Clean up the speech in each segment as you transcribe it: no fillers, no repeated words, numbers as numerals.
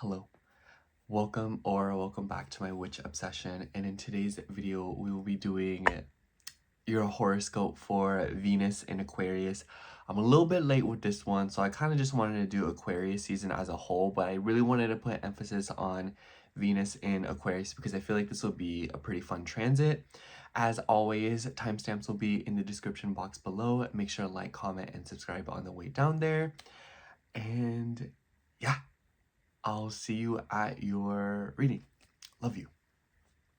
Hello, welcome back to my witch obsession, and in today's video we will be doing your horoscope for Venus in Aquarius. I'm a little bit late with this one, so I kind of just wanted to do Aquarius season as a whole, but I really wanted to put emphasis on Venus in Aquarius because I feel like this will be a pretty fun transit. As always, timestamps will be in the description box below. Make sure to like, comment, and subscribe on the way down there. And yeah, I'll see you at your reading. Love you.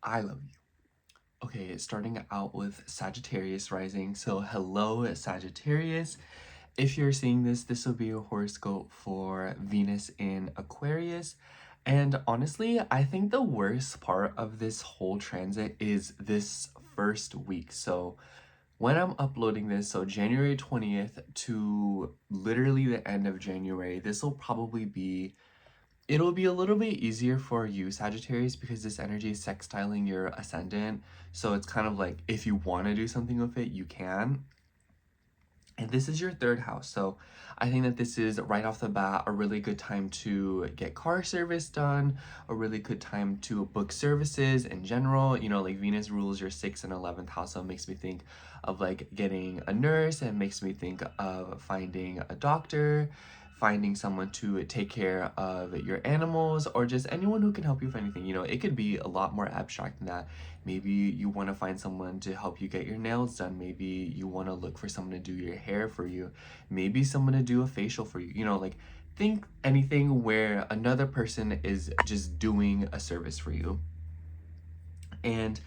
I love you. Okay, starting out with Sagittarius rising. So hello, Sagittarius. If you're seeing this, this will be your horoscope for Venus in Aquarius. And honestly, I think the worst part of this whole transit is this first week. So when I'm uploading this, so January 20th to literally the end of January, this will probably be it'll be a little bit easier for you, Sagittarius, because this energy is sextiling your ascendant. So it's kind of like if you want to do something with it, you can. And this is your third house. So I think that this is right off the bat a really good time to get car service done, a really good time to book services in general. You know, like Venus rules your 6th and 11th house. So it makes me think of like getting a nurse, and makes me think of finding a doctor, finding someone to take care of your animals, or just anyone who can help you with anything. You know, it could be a lot more abstract than that. Maybe you want to find someone to help you get your nails done. Maybe you want to look for someone to do your hair for you. Maybe someone to do a facial for you. You know, like think anything where another person is just doing a service for you. And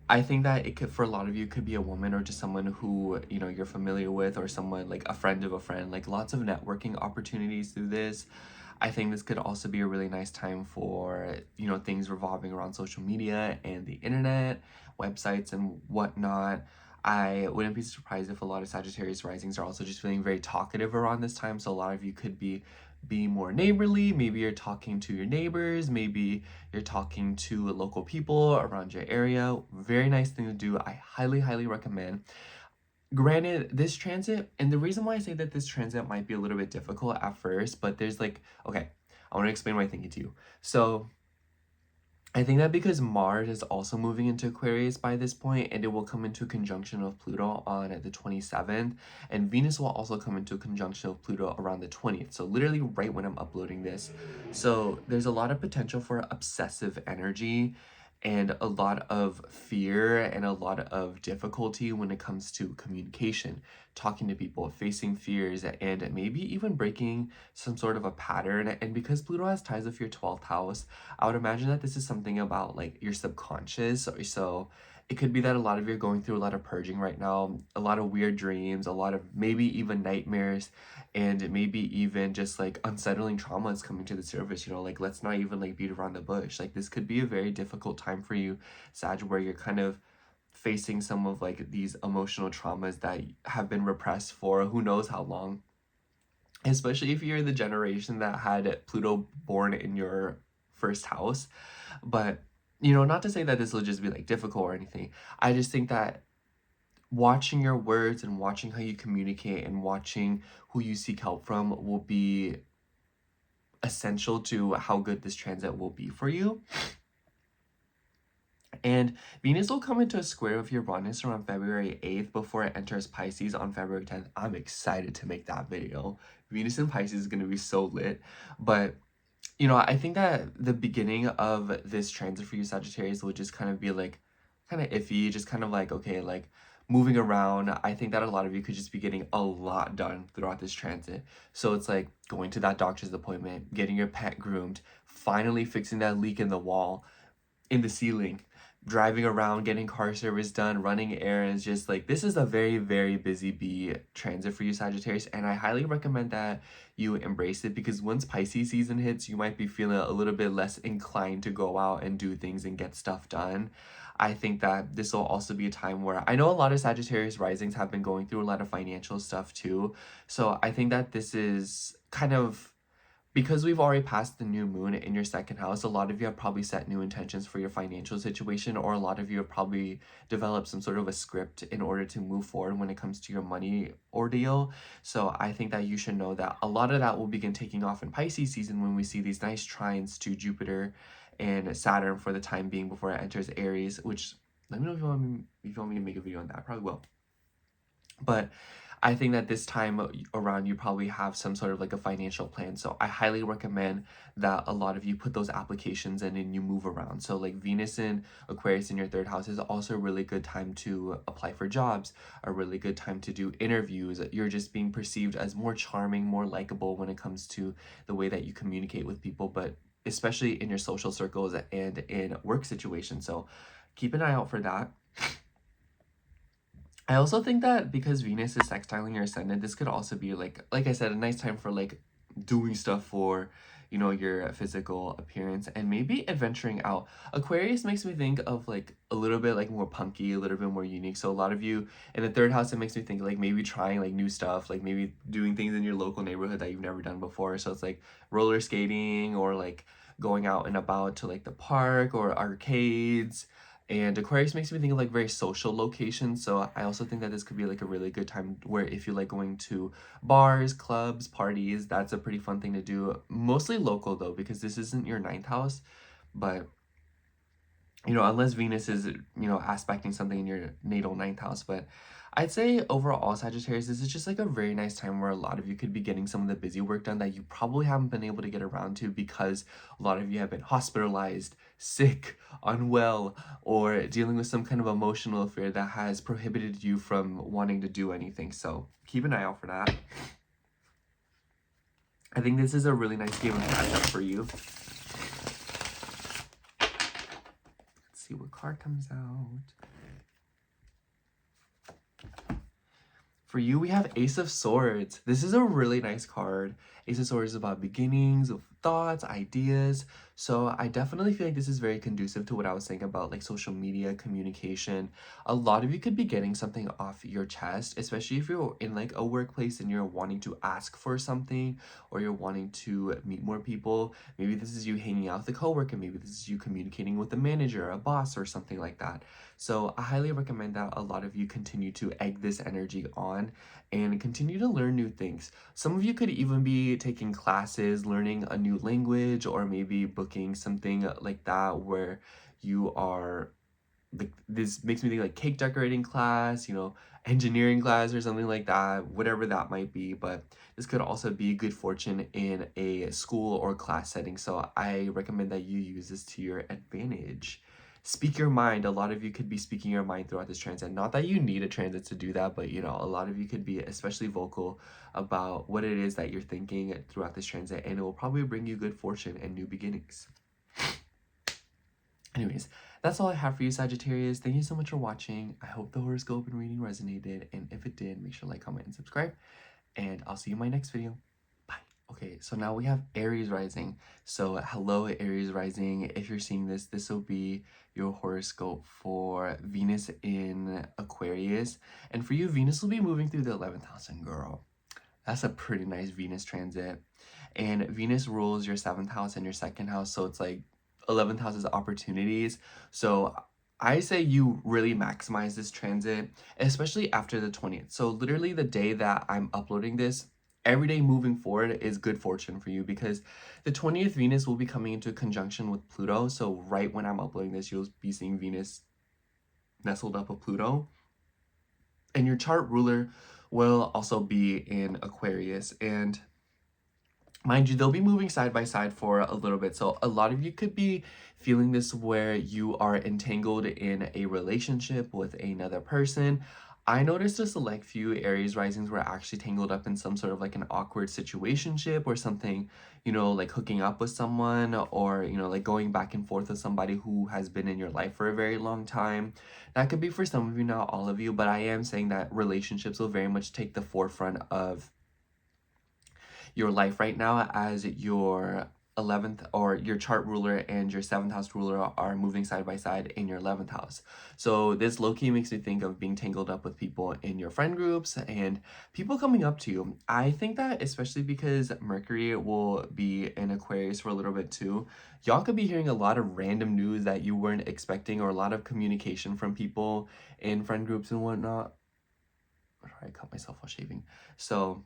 I think that it could, for a lot of you, could be a woman or just someone who, you know, you're familiar with, or someone like a friend of a friend, like lots of networking opportunities through this. I think this could also be a really nice time for, you know, things revolving around social media and the internet, websites and whatnot. I wouldn't be surprised if a lot of Sagittarius risings are also just feeling very talkative around this time. So a lot of you could be more neighborly. Maybe you're talking to your neighbors. Maybe you're talking to local people around your area. Very nice thing to do. I highly recommend. Granted, this transit, and the reason why I say that this transit might be a little bit difficult at first, but there's like, okay, I want to explain what I'm thinking to you. So I think that because Mars is also moving into Aquarius by this point, and it will come into conjunction with Pluto on the 27th, and Venus will also come into conjunction with Pluto around the 20th. So literally right when I'm uploading this. So there's a lot of potential for obsessive energy and a lot of fear and a lot of difficulty when it comes to communication, talking to people, facing fears, and maybe even breaking some sort of a pattern. And because Pluto has ties with your 12th house, I would imagine that this is something about like your subconscious. So it could be that a lot of you are going through a lot of purging right now, a lot of weird dreams, a lot of maybe even nightmares, and maybe even just like unsettling traumas coming to the surface. You know, like let's not even like beat around the bush. Like this could be a very difficult time for you, Sag, where you're kind of facing some of like these emotional traumas that have been repressed for who knows how long. Especially if you're the generation that had Pluto born in your first house. But, you know, not to say that this will just be like difficult or anything. I just think that watching your words and watching how you communicate and watching who you seek help from will be essential to how good this transit will be for you. And Venus will come into a square with Uranus around February 8th before it enters Pisces on February 10th. I'm excited to make that video. Venus in Pisces is going to be so lit. But, you know, I think that the beginning of this transit for you, Sagittarius, will just kind of be like, kind of iffy, just kind of like, okay, like moving around. I think that a lot of you could just be getting a lot done throughout this transit. So it's like going to that doctor's appointment, getting your pet groomed, finally fixing that leak in the wall, in the ceiling, driving around, getting car service done, running errands. Just like this is a very busy bee transit for you, Sagittarius, and I highly recommend that you embrace it, because once Pisces season hits, you might be feeling a little bit less inclined to go out and do things and get stuff done. I think that this will also be a time where I know a lot of Sagittarius risings have been going through a lot of financial stuff too. So I think that this is kind of because we've already passed the new moon in your second house, a lot of you have probably set new intentions for your financial situation, or a lot of you have probably developed some sort of a script in order to move forward when it comes to your money ordeal. So I think that you should know that a lot of that will begin taking off in Pisces season when we see these nice trines to Jupiter and Saturn for the time being before it enters Aries, which let me know if you want me to make a video on that. I probably will. But I think that this time around, you probably have some sort of like a financial plan. So I highly recommend that a lot of you put those applications in and you move around. So like Venus in Aquarius in your third house is also a really good time to apply for jobs, a really good time to do interviews. You're just being perceived as more charming, more likable when it comes to the way that you communicate with people, but especially in your social circles and in work situations. So keep an eye out for that. I also think that because Venus is sextiling your ascendant, this could also be like I said, a nice time for like doing stuff for, you know, your physical appearance and maybe adventuring out. Aquarius makes me think of like a little bit like more punky, a little bit more unique. So a lot of you in the third house, it makes me think like maybe trying like new stuff, like maybe doing things in your local neighborhood that you've never done before. So it's like roller skating or like going out and about to like the park or arcades. And Aquarius makes me think of like very social locations. So I also think that this could be like a really good time where if you like going to bars, clubs, parties, that's a pretty fun thing to do. Mostly local though, because this isn't your ninth house. But, you know, unless Venus is, you know, aspecting something in your natal ninth house. But I'd say overall, Sagittarius, this is just like a very nice time where a lot of you could be getting some of the busy work done that you probably haven't been able to get around to because a lot of you have been hospitalized, sick, unwell, or dealing with some kind of emotional affair that has prohibited you from wanting to do anything. So keep an eye out for that. I think this is a really nice game of catch-up for you. Let's see what card comes out. For you, we have Ace of Swords. This is a really nice card. Ace of Swords is about beginnings of thoughts, ideas. So I definitely feel like this is very conducive to what I was saying about like social media, communication. A lot of you could be getting something off your chest, especially if you're in like a workplace and you're wanting to ask for something or you're wanting to meet more people. Maybe this is you hanging out with a coworker. Maybe this is you communicating with a manager, a boss, or something like that. So I highly recommend that a lot of you continue to egg this energy on and continue to learn new things. Some of you could even be taking classes, learning a new language, or maybe booking something like that where you are like, this makes me think like cake decorating class, you know, engineering class or something like that, whatever that might be. But this could also be good fortune in a school or class setting. So I recommend that you use this to your advantage. Speak your mind. A lot of you could be speaking your mind throughout this transit. Not that you need a transit to do that, but you know, a lot of you could be especially vocal about what it is that you're thinking throughout this transit, and it will probably bring you good fortune and new beginnings. Anyways, that's all I have for you, Sagittarius. Thank you so much for watching. I hope the horoscope and reading resonated, and if it did, make sure to like, comment, and subscribe, and I'll see you in my next video. Okay, so now we have Aries rising. So hello, Aries rising. If you're seeing this, this will be your horoscope for Venus in Aquarius. And for you, Venus will be moving through the 11th house, and girl, that's a pretty nice Venus transit. And Venus rules your 7th house and your 2nd house. So it's like 11th house is opportunities. So I say you really maximize this transit, especially after the 20th. So literally the day that I'm uploading this, every day moving forward is good fortune for you because the 20th Venus will be coming into conjunction with Pluto. So right when I'm uploading this, you'll be seeing Venus nestled up with Pluto. And your chart ruler will also be in Aquarius. And mind you, they'll be moving side by side for a little bit. So a lot of you could be feeling this where you are entangled in a relationship with another person. I noticed a select few Aries risings were actually tangled up in some sort of like an awkward situationship or something, you know, like hooking up with someone or, you know, like going back and forth with somebody who has been in your life for a very long time. That could be for some of you, not all of you, but I am saying that relationships will very much take the forefront of your life right now as your 11th, or your chart ruler and your 7th house ruler are moving side by side in your 11th house. So this low-key makes me think of being tangled up with people in your friend groups and people coming up to you. I think that especially because Mercury will be in Aquarius for a little bit too, y'all could be hearing a lot of random news that you weren't expecting, or a lot of communication from people in friend groups and whatnot. I cut myself while shaving. So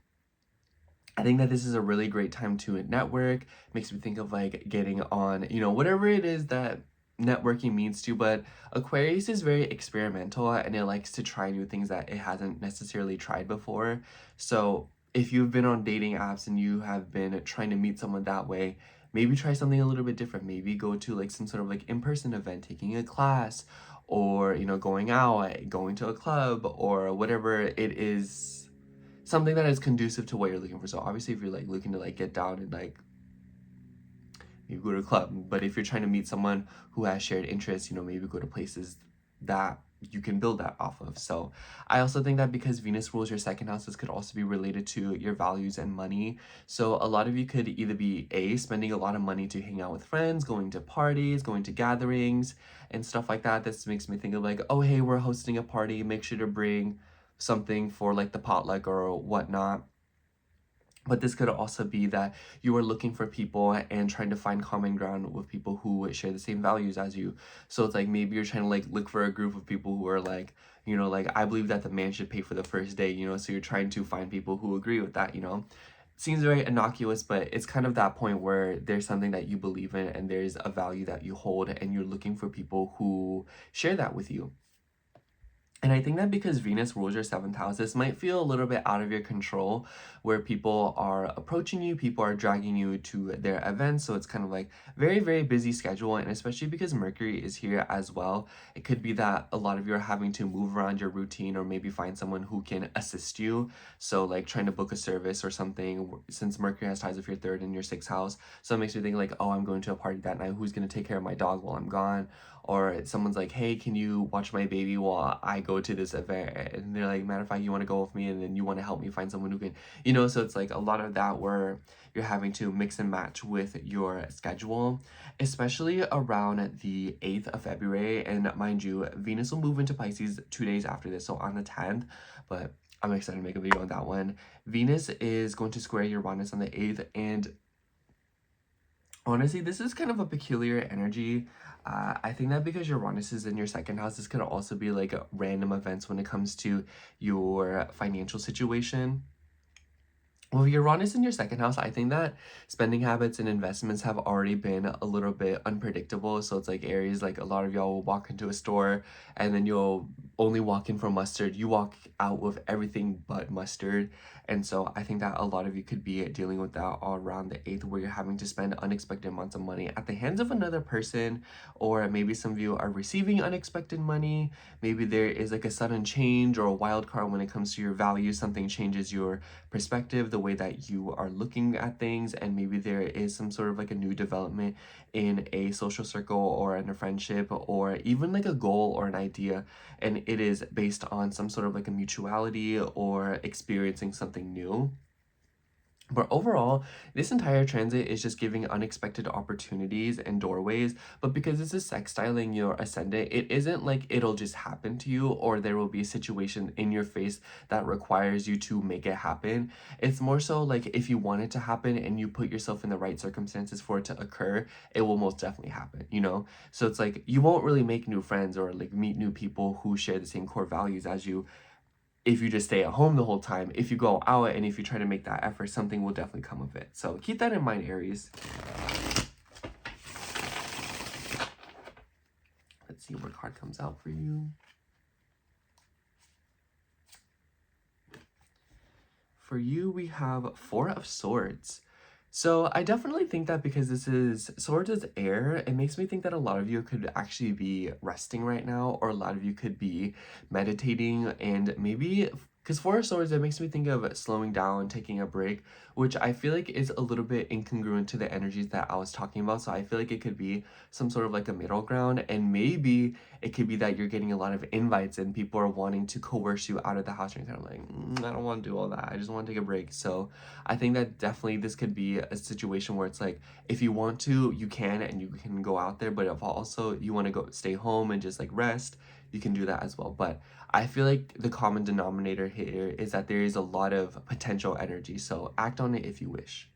I think that this is a really great time to network. Makes me think of like getting on, whatever it is that networking means to. But Aquarius is very experimental and it likes to try new things that it hasn't necessarily tried before. So if you've been on dating apps and you have been trying to meet someone that way, maybe try something a little bit different. Maybe go to like some sort of like in-person event, taking a class, or going out, going to a club, or whatever it is, something that is conducive to what you're looking for. So obviously if you're like looking to like get down and like maybe go to a club, but if you're trying to meet someone who has shared interests, maybe go to places that you can build that off of. So I also think that because Venus rules your 2nd house, this could also be related to your values and money. So a lot of you could either be spending a lot of money to hang out with friends, going to parties, going to gatherings and stuff like that. This makes me think of like, oh hey, we're hosting a party, make sure to bring something for like the potluck or whatnot. But this could also be that you are looking for people and trying to find common ground with people who share the same values as you. So it's like maybe you're trying to like look for a group of people who are like, like I believe that the man should pay for the first date, so you're trying to find people who agree with that. Seems very innocuous, but it's kind of that point where there's something that you believe in and there's a value that you hold and you're looking for people who share that with you. And I think that because Venus rules your 7th house, this might feel a little bit out of your control, where people are approaching you, people are dragging you to their events. So it's kind of like very, very busy schedule. And especially because Mercury is here as well, it could be that a lot of you are having to move around your routine or maybe find someone who can assist you. So like trying to book a service or something, since Mercury has ties with your 3rd and your 6th house. So it makes me think like, oh, I'm going to a party that night. Who's going to take care of my dog while I'm gone? Or someone's like, hey, can you watch my baby while I go to this event? And they're like, matter of fact, you want to go with me, and then you want to help me find someone who can, so it's like a lot of that where you're having to mix and match with your schedule, especially around the 8th of February. And mind you, Venus will move into Pisces 2 days after this, so on the 10th, but I'm excited to make a video on that one. Venus is going to square Uranus on the 8th, and honestly, this is kind of a peculiar energy. I think that because Uranus is in your 2nd house, this could also be like random events when it comes to your financial situation. With Uranus in your 2nd house, I think that spending habits and investments have already been a little bit unpredictable. So it's like Aries, like a lot of y'all will walk into a store and then you'll only walk in for mustard. You walk out with everything but mustard. And so I think that a lot of you could be dealing with that all around the 8th, where you're having to spend unexpected amounts of money at the hands of another person, or maybe some of you are receiving unexpected money. Maybe there is like a sudden change or a wild card when it comes to your values. Something changes your perspective, the way that you are looking at things, and maybe there is some sort of like a new development in a social circle or in a friendship, or even like a goal or an idea, and it is based on some sort of like a mutuality or experiencing something new. But overall, this entire transit is just giving unexpected opportunities and doorways. But because this is sextiling your ascendant, it isn't like it'll just happen to you, or there will be a situation in your face that requires you to make it happen. It's more so like if you want it to happen and you put yourself in the right circumstances for it to occur, it will most definitely happen, So it's like you won't really make new friends or like meet new people who share the same core values as you if you just stay at home the whole time. If you go out and if you try to make that effort, something will definitely come of it. So keep that in mind, Aries. Let's see what card comes out for you. For you, we have 4 of Swords. So I definitely think that because this is Swords is air, it makes me think that a lot of you could actually be resting right now, or a lot of you could be meditating and maybe Because Four of Swords, it makes me think of slowing down, taking a break, which I feel like is a little bit incongruent to the energies that I was talking about. So I feel like it could be some sort of like a middle ground, and maybe it could be that you're getting a lot of invites and people are wanting to coerce you out of the house, and you're kind of like, I don't want to do all that. I just want to take a break. So I think that definitely this could be a situation where it's like, if you want to, you can, and you can go out there. But if also you want to go stay home and just like rest, you can do that as well. But I feel like the common denominator here is that there is a lot of potential energy, so act on it if you wish.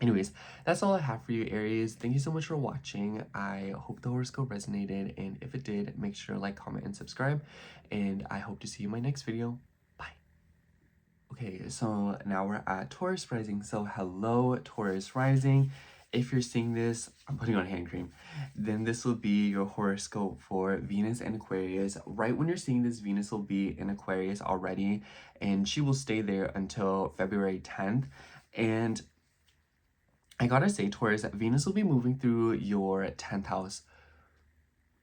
Anyways, that's all I have for you, Aries. Thank you so much for watching. I hope the horoscope resonated, and if it did, make sure to like, comment, and subscribe, and I hope to see you in my next video. Bye. Okay, so now we're at Taurus rising. So hello, Taurus rising. If you're seeing this, I'm putting on hand cream, then this will be your horoscope for Venus and Aquarius. Right when you're seeing this, Venus will be in Aquarius already, and she will stay there until February 10th. And I gotta say, Taurus, Venus will be moving through your 10th house.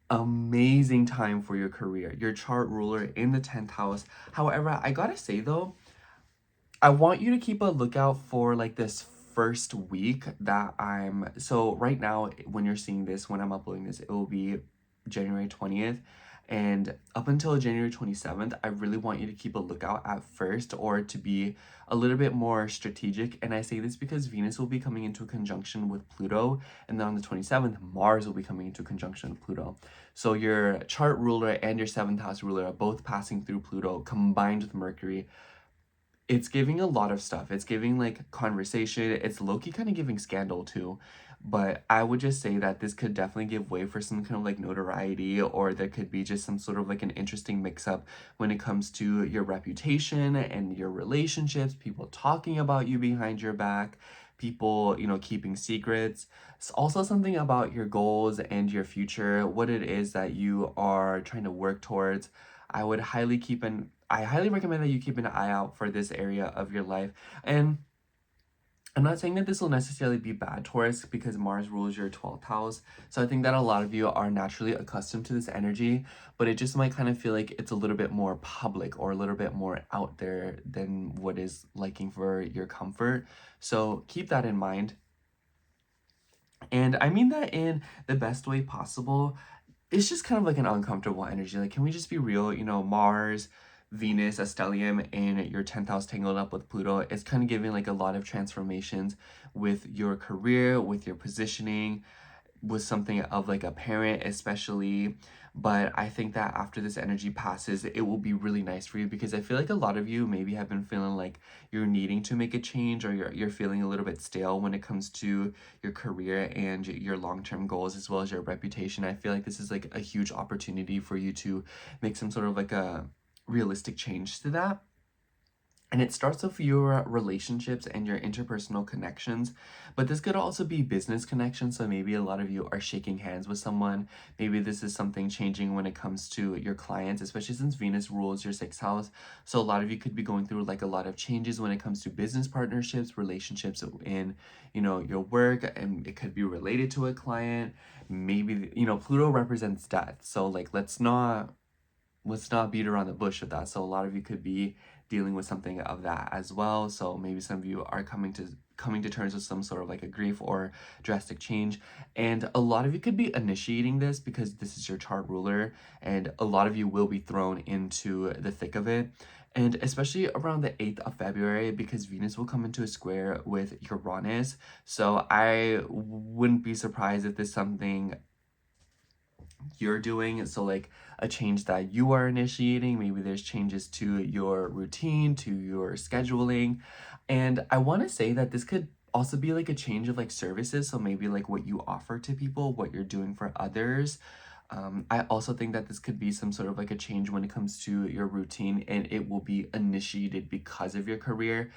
Amazing time for your career. Your chart ruler in the 10th house. However, I gotta say though, I want you to keep a lookout for like this first week that so right now when you're seeing this, when I'm uploading this, it will be January 20th, and up until January 27th, I really want you to keep a lookout at first, or to be a little bit more strategic. And I say this because Venus will be coming into a conjunction with Pluto, and then on the 27th, Mars will be coming into conjunction with Pluto. So your chart ruler and your 7th house ruler are both passing through Pluto combined with Mercury. It's giving a lot of stuff. It's giving like conversation. It's low-key kind of giving scandal too. But I would just say that this could definitely give way for some kind of like notoriety, or there could be just some sort of like an interesting mix-up when it comes to your reputation and your relationships, people talking about you behind your back, people, you know, keeping secrets. It's also something about your goals and your future, what it is that you are trying to work towards. I highly recommend that you keep an eye out for this area of your life. And I'm not saying that this will necessarily be bad, Taurus, because Mars rules your 12th house. So I think that a lot of you are naturally accustomed to this energy, but it just might kind of feel like it's a little bit more public or a little bit more out there than what is liking for your comfort. So keep that in mind. And I mean that in the best way possible. It's just kind of like an uncomfortable energy. Like, can we just be real? You know, Mars, Venus, a stellium, and your 10th house tangled up with Pluto. It's kind of giving like a lot of transformations with your career, with your positioning, with something of like a parent especially. But I think that after this energy passes, it will be really nice for you, because I feel like a lot of you maybe have been feeling like you're needing to make a change, or you're feeling a little bit stale when it comes to your career and your long-term goals, as well as your reputation. I feel like this is like a huge opportunity for you to make some sort of like a realistic change to that. And it starts with your relationships and your interpersonal connections, but this could also be business connections. So maybe a lot of you are shaking hands with someone. Maybe this is something changing when it comes to your clients, especially since Venus rules your 6th house. So a lot of you could be going through like a lot of changes when it comes to business partnerships, relationships in, you know, your work, and it could be related to a client. Maybe, you know, Pluto represents death. So like, let's not beat around the bush with that. So a lot of you could be dealing with something of that as well. So maybe some of you are coming to terms with some sort of like a grief or drastic change. And a lot of you could be initiating this because this is your chart ruler, and a lot of you will be thrown into the thick of it. And especially around the 8th of February, because Venus will come into a square with Uranus. So I wouldn't be surprised if there's something you're doing, so like a change that you are initiating. Maybe there's changes to your routine, to your scheduling. And I want to say that this could also be like a change of like services, so maybe like what you offer to people, what you're doing for others. I also think that this could be some sort of like a change when it comes to your routine, and it will be initiated because of your career.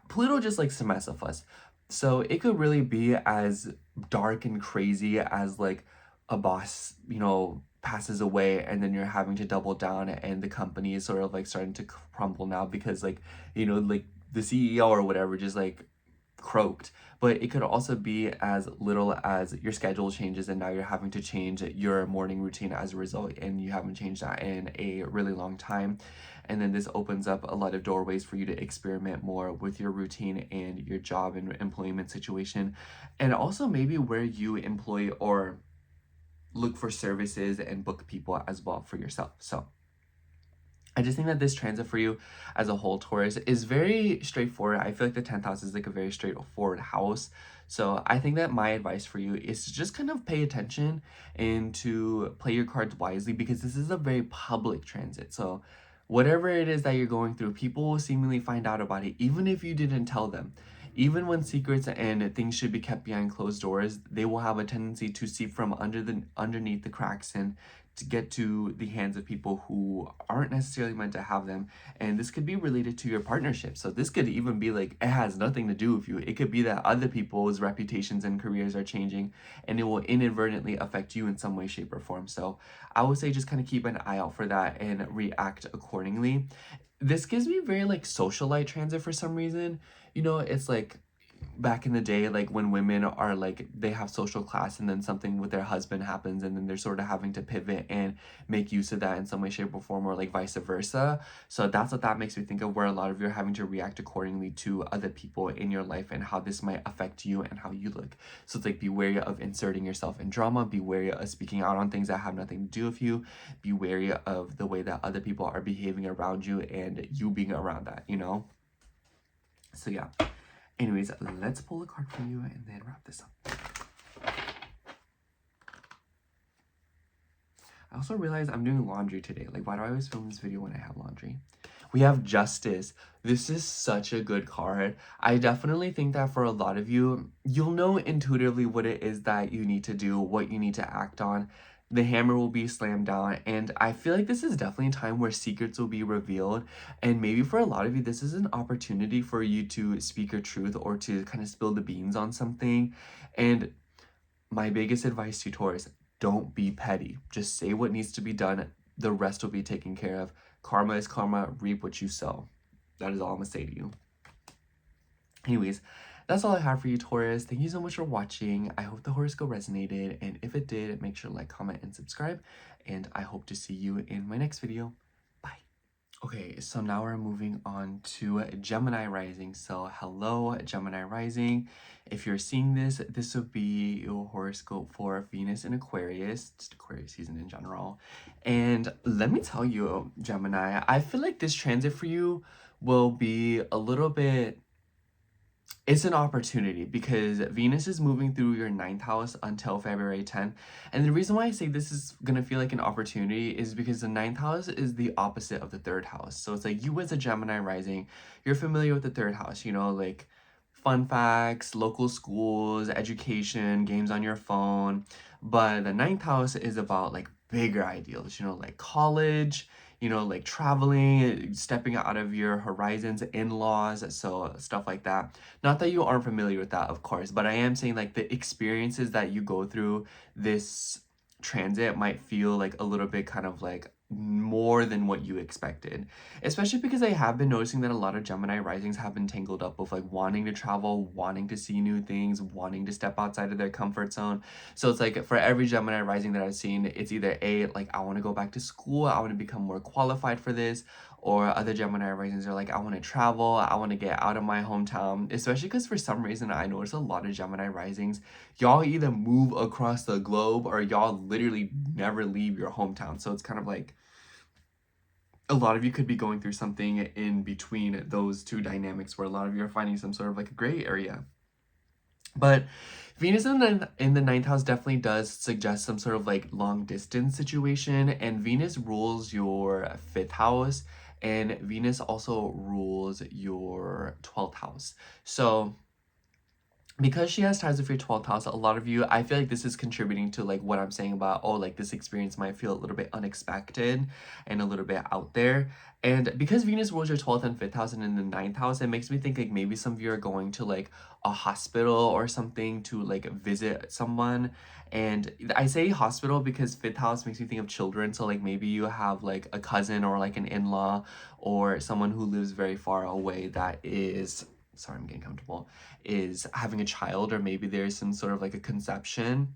Pluto just likes to mess with us, so it could really be as dark and crazy as like a boss, you know, passes away, and then you're having to double down, and the company is sort of like starting to crumble now because like, you know, like the CEO or whatever just like croaked. But it could also be as little as your schedule changes and now you're having to change your morning routine as a result, and you haven't changed that in a really long time. And then this opens up a lot of doorways for you to experiment more with your routine and your job and employment situation, and also maybe where you employ or look for services and book people as well for yourself. So I just think that this transit for you as a whole, Taurus, is very straightforward. I feel like the 10th house is like a very straightforward house. So I think that my advice for you is to just kind of pay attention and to play your cards wisely, because this is a very public transit. So whatever it is that you're going through, people will seemingly find out about it, even if you didn't tell them. Even when secrets and things should be kept behind closed doors, they will have a tendency to seep from underneath the cracks and to get to the hands of people who aren't necessarily meant to have them. And this could be related to your partnership. So this could even be like, it has nothing to do with you. It could be that other people's reputations and careers are changing, and it will inadvertently affect you in some way, shape, or form. So I would say just kind of keep an eye out for that and react accordingly. This gives me very like socialite transit for some reason. You know, it's like back in the day, like when women are like, they have social class and then something with their husband happens and then they're sort of having to pivot and make use of that in some way, shape, or form, or like vice versa. So that's what that makes me think of, where a lot of you are having to react accordingly to other people in your life and how this might affect you and how you look. So it's like, be wary of inserting yourself in drama, be wary of speaking out on things that have nothing to do with you, be wary of the way that other people are behaving around you and you being around that, you know? So yeah. Anyways, let's pull a card for you and then wrap this up. I also realized I'm doing laundry today. Like, why do I always film this video when I have laundry? We have Justice. This is such a good card. I definitely think that for a lot of you, you'll know intuitively what it is that you need to do, what you need to act on. The hammer will be slammed down, and I feel like this is definitely a time where secrets will be revealed, and maybe for a lot of you this is an opportunity for you to speak your truth or to kind of spill the beans on something. And my biggest advice to you, Taurus, don't be petty. Just say what needs to be done. The rest will be taken care of. Karma is karma. Reap what you sow. That is all I'm gonna say to you. Anyways, that's all I have for you, Taurus. Thank you so much for watching. I hope the horoscope resonated, and if it did, make sure to like, comment, and subscribe, and I hope to see you in my next video. Bye. Okay, so now we're moving on to Gemini rising. So hello, Gemini rising. If you're seeing this, this would be your horoscope for Venus in Aquarius, just Aquarius season in general. And let me tell you, Gemini, I feel like this transit for you will be a little bit, it's an opportunity, because Venus is moving through your 9th house until February 10th. And the reason why I say this is going to feel like an opportunity is because the 9th house is the opposite of the 3rd house. So it's like, you as a Gemini rising, you're familiar with the 3rd house, you know, like fun facts, local schools, education, games on your phone. But the 9th house is about like bigger ideals, you know, like college, you know, like traveling, stepping out of your horizons, in-laws, so stuff like that. Not that you aren't familiar with that, of course, but I am saying like the experiences that you go through this transit might feel like a little bit kind of like more than what you expected, especially because I have been noticing that a lot of Gemini risings have been tangled up with like wanting to travel, wanting to see new things, wanting to step outside of their comfort zone. So it's like, for every Gemini rising that I've seen, it's either A, like I want to go back to school, I want to become more qualified for this, or other Gemini risings are like, I want to travel, I want to get out of my hometown. Especially because for some reason I notice a lot of Gemini risings, y'all either move across the globe or y'all literally never leave your hometown. So it's kind of like, a lot of you could be going through something in between those two dynamics, where a lot of you are finding some sort of like a gray area. But Venus in the 9th house definitely does suggest some sort of like long distance situation, and Venus rules your 5th house, and Venus also rules your 12th house. So because she has ties with your 12th house, a lot of you, I feel like this is contributing to like what I'm saying about, oh, like this experience might feel a little bit unexpected and a little bit out there. And because Venus rules your 12th and 5th house and in the 9th house, it makes me think like maybe some of you are going to like a hospital or something to like visit someone. And I say hospital because 5th house makes me think of children. So like maybe you have like a cousin or like an in-law or someone who lives very far away that is sorry, I'm getting comfortable, is having a child, or maybe there's some sort of like a conception.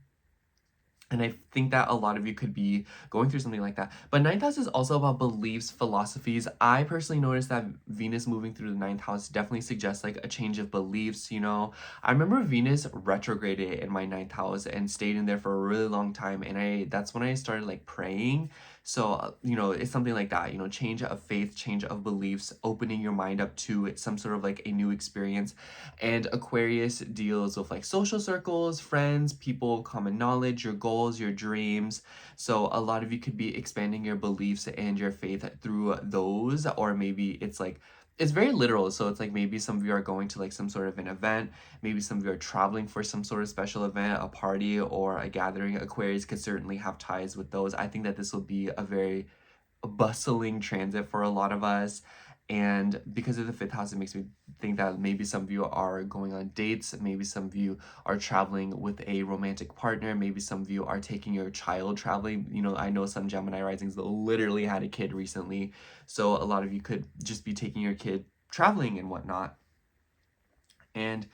And I think that a lot of you could be going through something like that. But ninth house is also about beliefs, philosophies. I personally noticed that Venus moving through the ninth house definitely suggests like a change of beliefs, you know. I remember Venus retrograded in my ninth house and stayed in there for a really long time. And that's when I started like praying. So, you know, it's something like that, you know, change of faith, change of beliefs, opening your mind up to some sort of like a new experience. And Aquarius deals with like social circles, friends, people, common knowledge, your goals, your dreams. So a lot of you could be expanding your beliefs and your faith through those, or maybe it's like, it's very literal. So it's like maybe some of you are going to like some sort of an event, maybe some of you are traveling for some sort of special event, a party or a gathering. Aquarius could certainly have ties with those. I think that this will be a very bustling transit for a lot of us. And because of the fifth house, it makes me think that maybe some of you are going on dates, maybe some of you are traveling with a romantic partner, maybe some of you are taking your child traveling. You know, I know some Gemini risings that literally had a kid recently, so a lot of you could just be taking your kid traveling and whatnot. And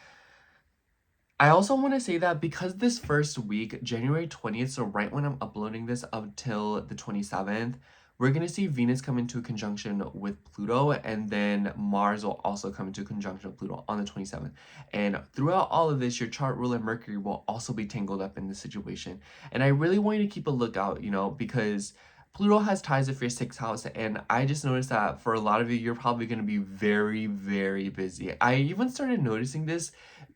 I also want to say that because this first week, January 20th, so right when I'm uploading this up till the 27th, we're going to see Venus come into conjunction with Pluto, and then Mars will also come into conjunction with Pluto on the 27th. And throughout all of this, your chart ruler Mercury will also be tangled up in this situation. And I really want you to keep a lookout, you know, because Pluto has ties with your sixth house, and I just noticed that for a lot of you, you're probably going to be very, very busy. I even started noticing this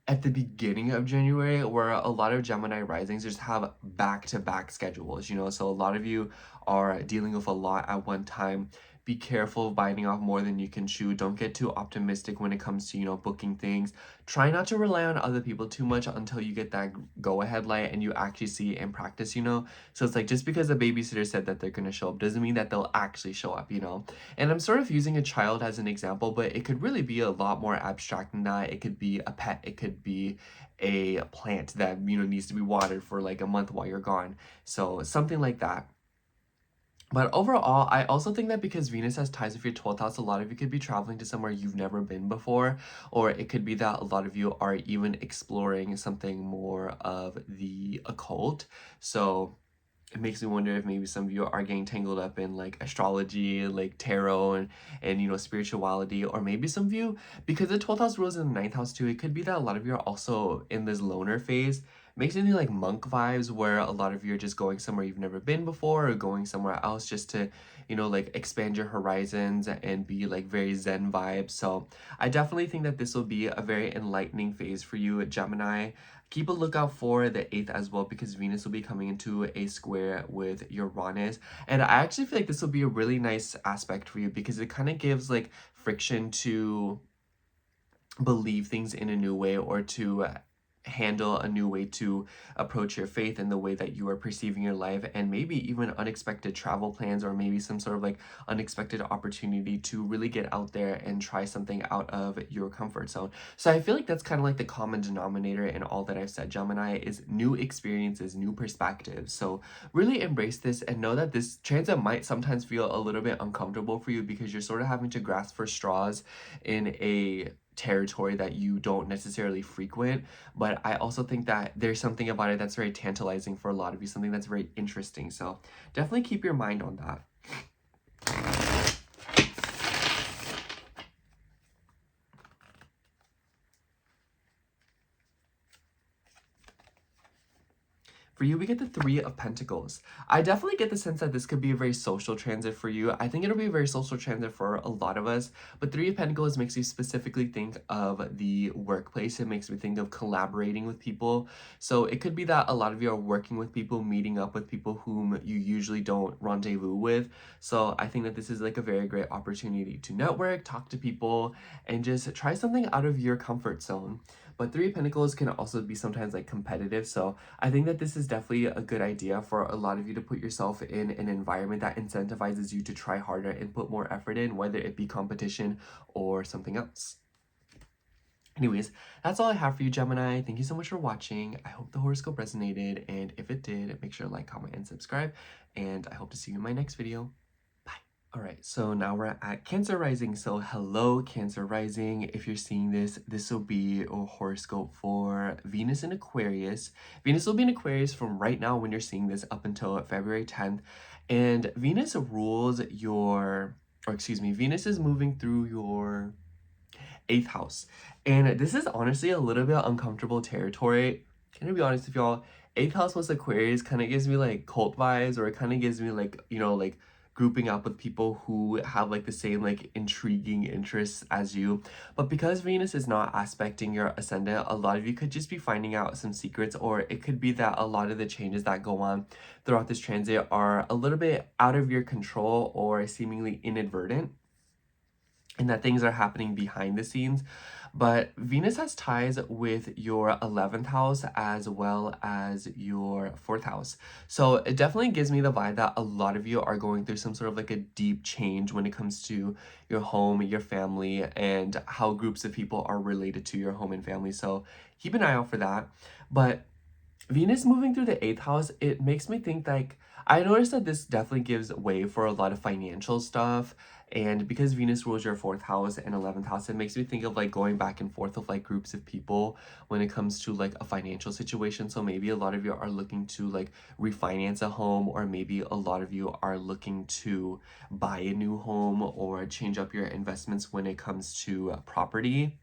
at the beginning of January, where a lot of Gemini risings just have back-to-back schedules, you know, so a lot of you are dealing with a lot at one time. Be careful of biting off more than you can chew. Don't get too optimistic when it comes to, you know, booking things. Try not to rely on other people too much until you get that go-ahead light and you actually see it in practice, you know. So it's like, just because a babysitter said that they're gonna show up doesn't mean that they'll actually show up, you know. And I'm sort of using a child as an example, but it could really be a lot more abstract than that. It could be a pet, it could be a plant that, you know, needs to be watered for like a month while you're gone. So something like that. But overall, I also think that because Venus has ties with your 12th house, a lot of you could be traveling to somewhere you've never been before, or it could be that a lot of you are even exploring something more of the occult. So it makes me wonder if maybe some of you are getting tangled up in like astrology, like tarot, and you know, spirituality. Or maybe some of you, because the 12th house rules in the ninth house too, it could be that a lot of you are also in this loner phase. Makes me think like monk vibes, where a lot of you are just going somewhere you've never been before, or going somewhere else just to, you know, like expand your horizons and be like very zen vibes. So I definitely think that this will be a very enlightening phase for you, Gemini. Keep a lookout for the 8th as well, because Venus will be coming into a square with Uranus. And I actually feel like this will be a really nice aspect for you, because it kind of gives like friction to believe things in a new way, or to handle a new way to approach your faith and the way that you are perceiving your life, and maybe even unexpected travel plans, or maybe some sort of like unexpected opportunity to really get out there and try something out of your comfort zone. So I feel like that's kind of like the common denominator in all that I've said, Gemini, is new experiences, new perspectives. So really embrace this and know that this transit might sometimes feel a little bit uncomfortable for you, because you're sort of having to grasp for straws in a territory that you don't necessarily frequent. But I also think that there's something about it that's very tantalizing for a lot of you, something that's very interesting. So definitely keep your mind on that. For you, we get the Three of Pentacles. I definitely get the sense that this could be a very social transit for you. I think it'll be a very social transit for a lot of us, but Three of Pentacles makes you specifically think of the workplace. It makes me think of collaborating with people. So it could be that a lot of you are working with people, meeting up with people whom you usually don't rendezvous with. So I think that this is like a very great opportunity to network, talk to people, and just try something out of your comfort zone. But Three of Pentacles can also be sometimes like competitive. So I think that this is definitely a good idea for a lot of you to put yourself in an environment that incentivizes you to try harder and put more effort in, whether it be competition or something else. Anyways, that's all I have for you, Gemini. Thank you so much for watching. I hope the horoscope resonated, and if it did, make sure to like, comment, and subscribe. And I hope to see you in my next video. Bye. All right, so now we're at Cancer rising. So hello, Cancer rising. If you're seeing this, this will be a horoscope for Venus in Aquarius. Venus will be in Aquarius from right now when you're seeing this up until February 10th. And Venus rules your, or excuse me, Venus is moving through your 8th house. And this is honestly a little bit uncomfortable territory. Can I be honest with y'all? 8th house plus Aquarius kind of gives me like cult vibes, or it kind of gives me like, like grouping up with people who have like the same like intriguing interests as you. But because Venus is not aspecting your ascendant, a lot of you could just be finding out some secrets, or it could be that a lot of the changes that go on throughout this transit are a little bit out of your control or seemingly inadvertent, and that things are happening behind the scenes. But Venus has ties with your 11th house as well as your 4th house. So it definitely gives me the vibe that a lot of you are going through some sort of like a deep change when it comes to your home, your family, and how groups of people are related to your home and family. So keep an eye out for that. But Venus moving through the 8th house, it makes me think like, I noticed that this definitely gives way for a lot of financial stuff. And because Venus rules your 4th house and 11th house, it makes me think of like going back and forth of like groups of people when it comes to like a financial situation. So maybe a lot of you are looking to like refinance a home, or maybe a lot of you are looking to buy a new home or change up your investments when it comes to property.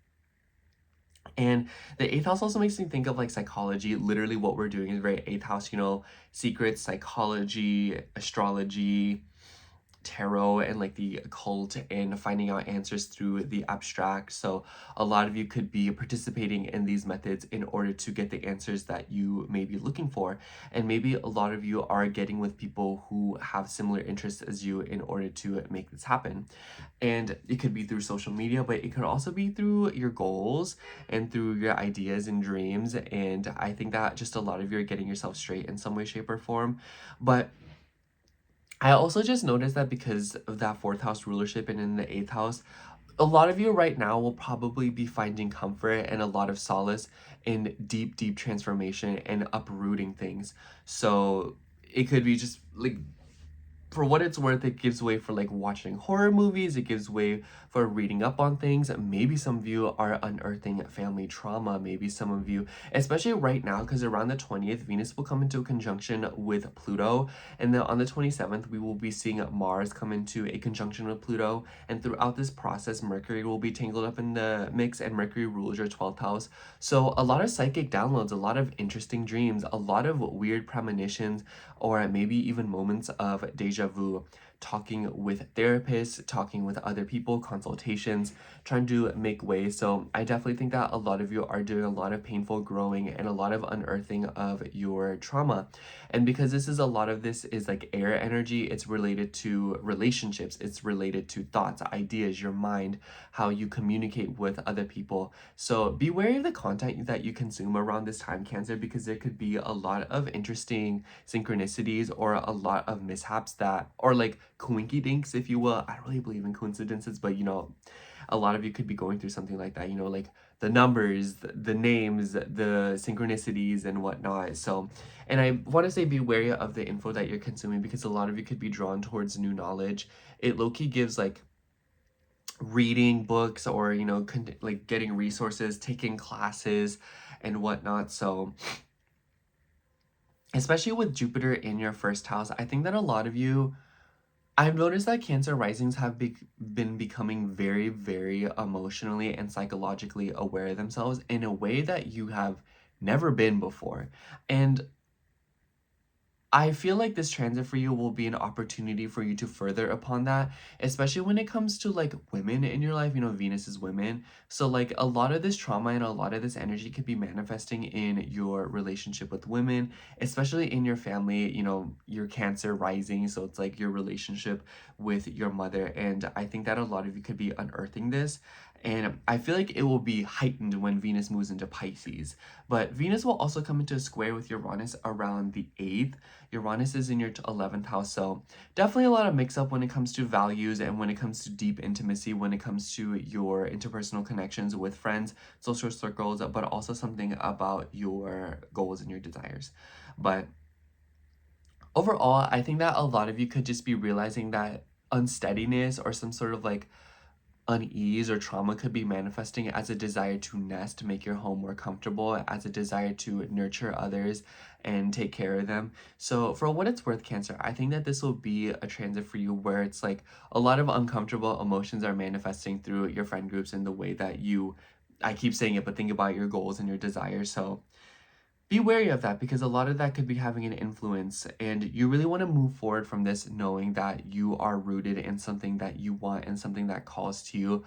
And the 8th house also makes me think of like psychology. Literally what we're doing is very 8th house, secrets, psychology, astrology, tarot, and like the occult, and finding out answers through the abstract. So a lot of you could be participating in these methods in order to get the answers that you may be looking for. And maybe a lot of you are getting with people who have similar interests as you in order to make this happen. And it could be through social media, but it could also be through your goals and through your ideas and dreams. And I think that just a lot of you are getting yourself straight in some way, shape, or form. But I also just noticed that because of that 4th house rulership and in the 8th house, a lot of you right now will probably be finding comfort and a lot of solace in deep, deep transformation and uprooting things. So it could be just like, for what it's worth, it gives way for like watching horror movies, it gives way for reading up on things. Maybe some of you are unearthing family trauma, maybe some of you, especially right now, because around the 20th, Venus will come into a conjunction with Pluto, and then on the 27th, we will be seeing Mars come into a conjunction with Pluto, and throughout this process, Mercury will be tangled up in the mix, and Mercury rules your 12th house. So a lot of psychic downloads, a lot of interesting dreams, a lot of weird premonitions, or maybe even moments of deja vu, talking with therapists, talking with other people, consultations, trying to make way. So I definitely think that a lot of you are doing a lot of painful growing and a lot of unearthing of your trauma. And because this is like air energy, it's related to relationships, it's related to thoughts, ideas, your mind, how you communicate with other people. So be wary of the content that you consume around this time, Cancer, because there could be a lot of interesting synchronicities or a lot of mishaps that, or like coinky dinks, if you will. I don't really believe in coincidences, but a lot of you could be going through something like that, like the numbers, the names, the synchronicities, and whatnot. So, and I want to say be wary of the info that you're consuming, because a lot of you could be drawn towards new knowledge. It low-key gives like reading books, or like getting resources, taking classes, and whatnot. So especially with Jupiter in your 1st house, I think that a lot of you, I've noticed that Cancer risings have been becoming very, very emotionally and psychologically aware of themselves in a way that you have never been before. And I feel like this transit for you will be an opportunity for you to further upon that, especially when it comes to like women in your life. Venus is women. So like a lot of this trauma and a lot of this energy could be manifesting in your relationship with women, especially in your family, your Cancer rising. So it's like your relationship with your mother. And I think that a lot of you could be unearthing this. And I feel like it will be heightened when Venus moves into Pisces. But Venus will also come into a square with Uranus around the 8th. Uranus is in your 11th house, so definitely a lot of mix-up when it comes to values and when it comes to deep intimacy, when it comes to your interpersonal connections with friends, social circles, but also something about your goals and your desires. But overall, I think that a lot of you could just be realizing that unsteadiness or some sort of like unease or trauma could be manifesting as a desire to nest, make your home more comfortable, as a desire to nurture others and take care of them. So for what it's worth, Cancer, I think that this will be a transit for you where it's like a lot of uncomfortable emotions are manifesting through your friend groups and the way that you, I keep saying it, but think about your goals and your desires. So be wary of that, because a lot of that could be having an influence, and you really want to move forward from this knowing that you are rooted in something that you want and something that calls to you,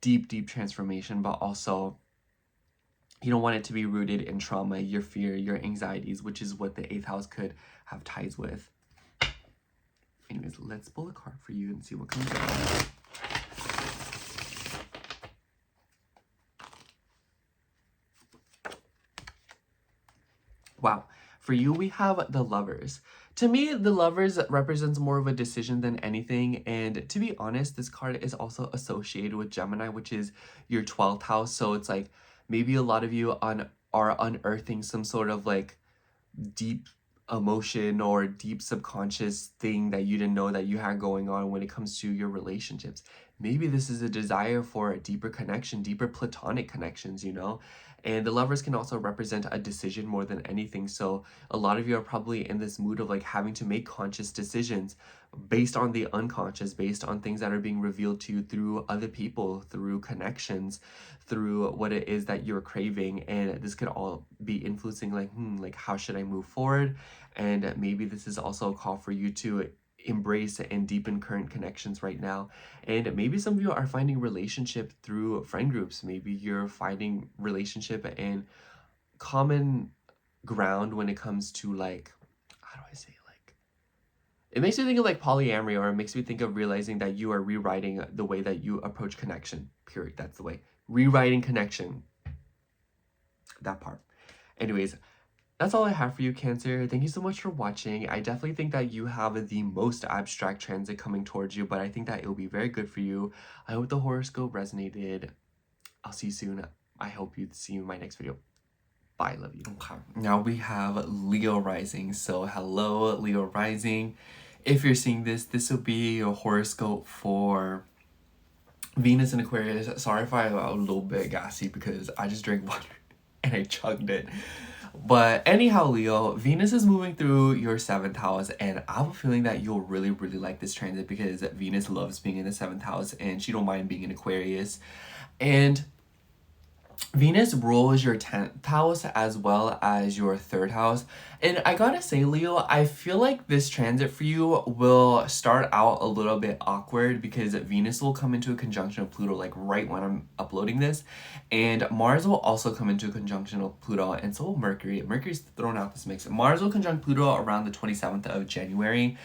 deep transformation, but also you don't want it to be rooted in trauma, your fear, your anxieties, which is what the 8th house could have ties with. Anyways, let's pull a card for you and see what comes out. Wow. For you, we have the Lovers. To me, the Lovers represents more of a decision than anything. And to be honest, this card is also associated with Gemini, which is your 12th house. So it's like maybe a lot of you are unearthing some sort of like deep emotion or deep subconscious thing that you didn't know that you had going on when it comes to your relationships. Maybe this is a desire for a deeper connection, deeper platonic connections, you know? And the Lovers can also represent a decision more than anything. So a lot of you are probably in this mood of like having to make conscious decisions based on the unconscious, based on things that are being revealed to you through other people, through connections, through what it is that you're craving. And this could all be influencing like how should I move forward? And maybe this is also a call for you to embrace and deepen current connections right now. And maybe some of you are finding relationship through friend groups. Maybe you're finding relationship and common ground when it comes to like, how do I say, like, it makes me think of like polyamory, or it makes me think of realizing that you are rewriting the way that you approach connection, period. That's the way. Rewriting connection. That part. Anyways, that's all I have for you, Cancer. Thank you so much for watching. I definitely think that you have the most abstract transit coming towards you, but I think that it will be very good for you. I hope the horoscope resonated. I'll see you soon. I hope you see you in my next video. Bye, love you. Okay. Now we have Leo rising. So hello, Leo rising. If you're seeing this, this will be your horoscope for Venus in Aquarius. Sorry if I'm a little bit gassy because I just drank water and I chugged it. But anyhow, Leo, Venus is moving through your 7th house, and I have a feeling that you'll really like this transit because Venus loves being in the 7th house and she don't mind being in Aquarius. And Venus rules your 10th house as well as your 3rd house. And I gotta say, Leo, I feel like this transit for you will start out a little bit awkward because Venus will come into a conjunction of Pluto like right when I'm uploading this. And Mars will also come into a conjunction of Pluto, and so will Mercury. Mercury's thrown out this mix. Mars will conjunct Pluto around the 27th of January.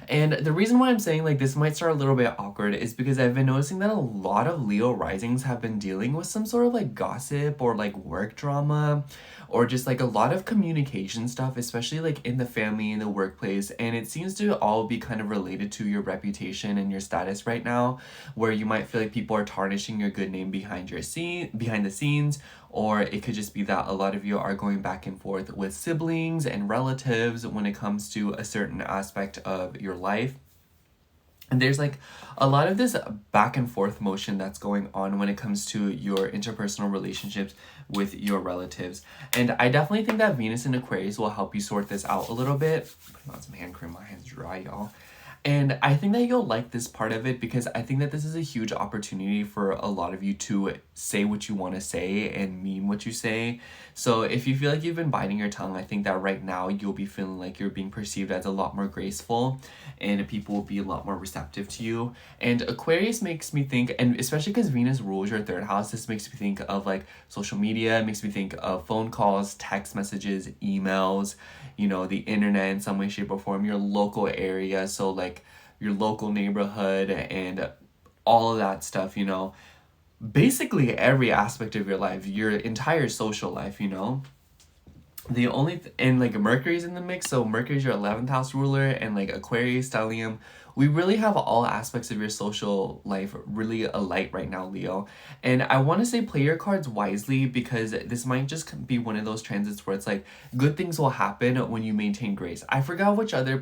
And the reason why I'm saying like this might start a little bit awkward is because I've been noticing that a lot of Leo risings have been dealing with some sort of like gossip or like work drama, or just like a lot of communication stuff, especially like in the family, in the workplace. And it seems to all be kind of related to your reputation and your status right now, where you might feel like people are tarnishing your good name behind the scenes, or it could just be that a lot of you are going back and forth with siblings and relatives when it comes to a certain aspect of your life. And there's like a lot of this back and forth motion that's going on when it comes to your interpersonal relationships with your relatives. And I definitely think that Venus in Aquarius will help you sort this out a little bit. I'm putting on some hand cream, my hand's dry, y'all. And I think that you'll like this part of it because I think that this is a huge opportunity for a lot of you to say what you want to say and mean what you say. So if you feel like you've been biting your tongue, I think that right now you'll be feeling like you're being perceived as a lot more graceful and people will be a lot more receptive to you. And Aquarius makes me think, and especially because Venus rules your 3rd house, this makes me think of like social media, it makes me think of phone calls, text messages, emails, you know, the internet in some way, shape, or form, your local area, so like your local neighborhood and all of that stuff, you know. Basically every aspect of your life, your entire social life, you know. The only and like Mercury's in the mix, so Mercury's your 11th house ruler, and like Aquarius, stellium, we really have all aspects of your social life really alight right now, Leo. And I want to say play your cards wisely because this might just be one of those transits where it's like good things will happen when you maintain grace. I forgot which other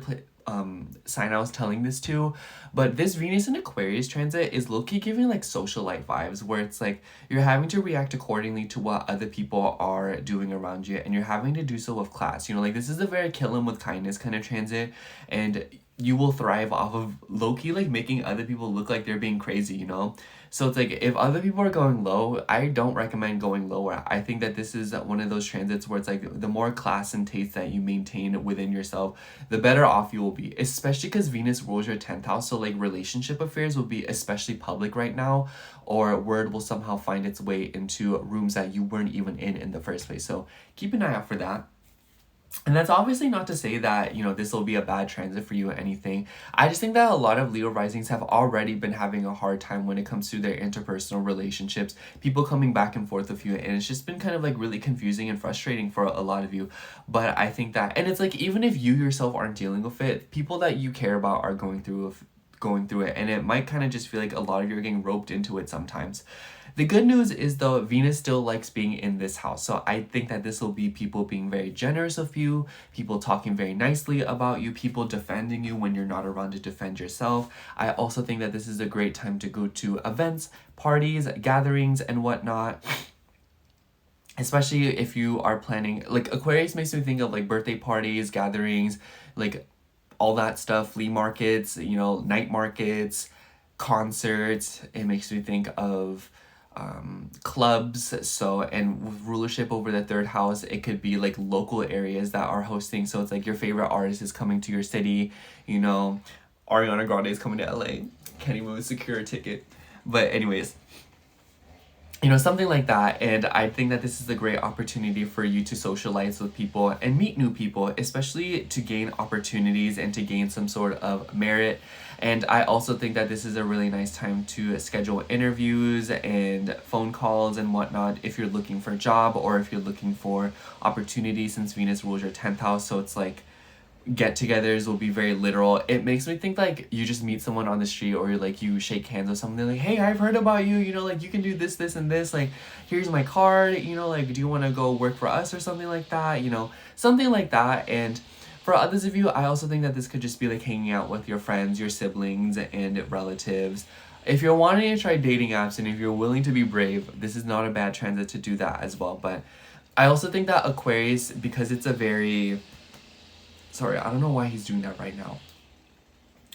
sign I was telling this to, but this Venus in Aquarius transit is low-key giving like social life vibes, where it's like you're having to react accordingly to what other people are doing around you, and you're having to do so with class. You know, like this is a very kill 'em with kindness kind of transit, and you will thrive off of low-key like making other people look like they're being crazy, you know? So it's like if other people are going low, I don't recommend going lower. I think that this is one of those transits where it's like the more class and taste that you maintain within yourself, the better off you will be, especially because Venus rules your 10th house. So like relationship affairs will be especially public right now, or word will somehow find its way into rooms that you weren't even in the first place. So keep an eye out for that. And that's obviously not to say that, you know, this will be a bad transit for you or anything. I just think that a lot of Leo risings have already been having a hard time when it comes to their interpersonal relationships, people coming back and forth with you, and it's just been kind of like really confusing and frustrating for a lot of you. But I think that, and it's like even if you yourself aren't dealing with it, people that you care about are going through it, and it might kind of just feel like a lot of you are getting roped into it sometimes. The good news is though, Venus still likes being in this house. So I think that this will be people being very generous of you, people talking very nicely about you, people defending you when you're not around to defend yourself. I also think that this is a great time to go to events, parties, gatherings, and whatnot. Especially if you are planning, like Aquarius makes me think of like birthday parties, gatherings, like all that stuff, flea markets, you know, night markets, concerts. It makes me think of clubs. So, and with rulership over the 3rd house, it could be like local areas that are hosting. So it's like your favorite artist is coming to your city, you know, Ariana Grande is coming to LA, can't even secure a ticket. But anyways, you know, something like that. And I think that this is a great opportunity for you to socialize with people and meet new people, especially to gain opportunities and to gain some sort of merit. And I also think that this is a really nice time to schedule interviews and phone calls and whatnot if you're looking for a job or if you're looking for opportunities, since Venus rules your 10th house. So it's like get-togethers will be very literal. It makes me think like you just meet someone on the street, or you're like you shake hands with someone, they're like, hey, I've heard about you, you know, like you can do this, this, and this, like here's my card, you know, like do you want to go work for us or something like that, you know, something like that. And for others of you, I also think that this could just be like hanging out with your friends, your siblings, and relatives. If you're wanting to try dating apps and if you're willing to be brave, this is not a bad transit to do that as well. But I also think that Aquarius, because it's a very... Sorry, I don't know why he's doing that right now.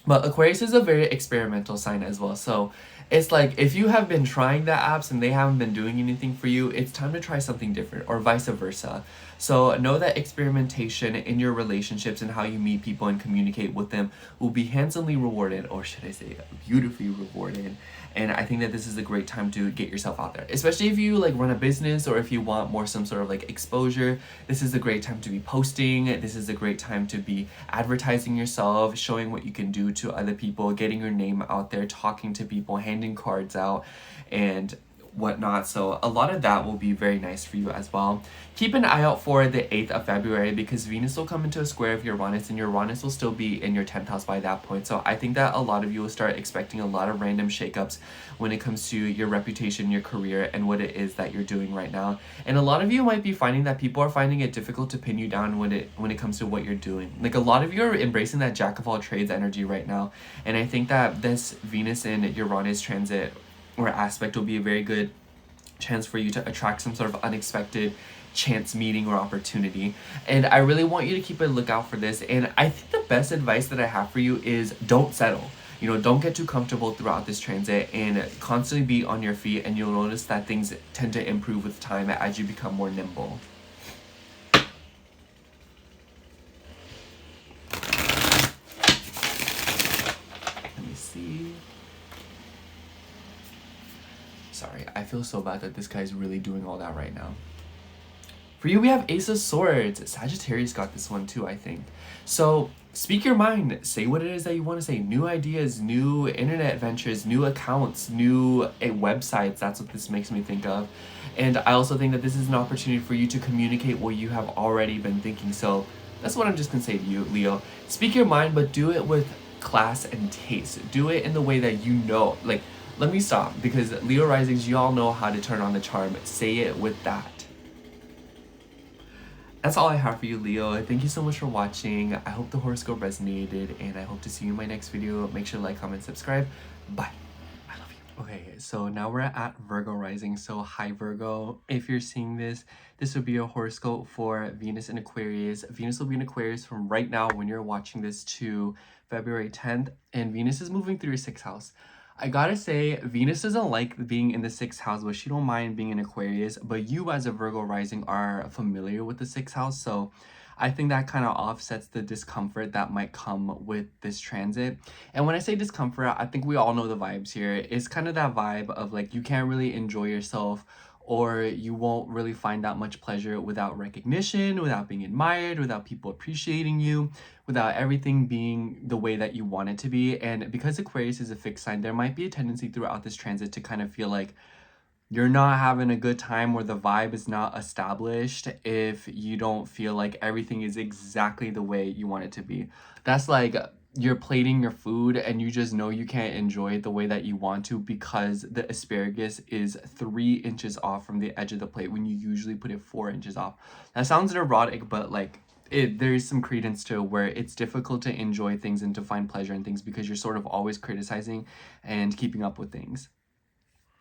But Aquarius is a very experimental sign as well. So it's like if you have been trying the apps and they haven't been doing anything for you, it's time to try something different, or vice versa. So know that experimentation in your relationships and how you meet people and communicate with them will be handsomely rewarded, or should I say beautifully rewarded. And I think that this is a great time to get yourself out there, especially if you like run a business or if you want more some sort of like exposure. This is a great time to be posting. This is a great time to be advertising yourself, showing what you can do to other people, getting your name out there, talking to people, handing cards out, and whatnot. So a lot of that will be very nice for you as well. Keep an eye out for the 8th of February because Venus will come into a square of Uranus, and Uranus will still be in your 10th house by that point. So I think that a lot of you will start expecting a lot of random shakeups when it comes to your reputation, your career, and what it is that you're doing right now. And a lot of you might be finding that people are finding it difficult to pin you down when it comes to what you're doing. Like a lot of you are embracing that jack of all trades energy right now. And I think that this Venus and Uranus transit or aspect will be a very good chance for you to attract some sort of unexpected chance meeting or opportunity. And I really want you to keep a lookout for this. And I think the best advice that I have for you is don't settle. You know, don't get too comfortable throughout this transit, and constantly be on your feet, and you'll notice that things tend to improve with time as you become more nimble. Let me see. Sorry, I feel so bad that this guy's really doing all that right now. For you, we have Ace of Swords. Sagittarius got this one too, I think. So speak your mind. Say what it is that you want to say. New ideas, new internet ventures, new accounts, new websites. That's what this makes me think of. And I also think that this is an opportunity for you to communicate what you have already been thinking. So that's what I'm just going to say to you, Leo. Speak your mind, but do it with class and taste. Do it in the way that you know. Like, let me stop, because Leo risings, you all know how to turn on the charm. Say it with that. that's all I have for you, Leo. Thank you so much for watching. I hope the horoscope resonated, and I hope to see you in my next video. Make sure to like, comment, subscribe. Bye. I love you. Okay, so now we're at Virgo rising. So hi Virgo. If you're seeing this, this would be a horoscope for Venus in Aquarius. Venus will be in Aquarius from right now when you're watching this to February 10th, and Venus is moving through your 6th house. I gotta say, Venus doesn't like being in the 6th house, but she don't mind being in Aquarius. But you as a Virgo rising are familiar with the 6th house, so I think that kind of offsets the discomfort that might come with this transit. And when I say discomfort, I think we all know the vibes here. It's kind of that vibe of like you can't really enjoy yourself, or you won't really find that much pleasure without recognition, without being admired, without people appreciating you, without everything being the way that you want it to be. And because Aquarius is a fixed sign, there might be a tendency throughout this transit to kind of feel like you're not having a good time, or the vibe is not established if you don't feel like everything is exactly the way you want it to be. That's like you're plating your food and you just know you can't enjoy it the way that you want to because the asparagus is 3 inches off from the edge of the plate when you usually put it 4 inches off. That sounds neurotic, but like there's some credence to where it's difficult to enjoy things and to find pleasure in things because you're sort of always criticizing and keeping up with things.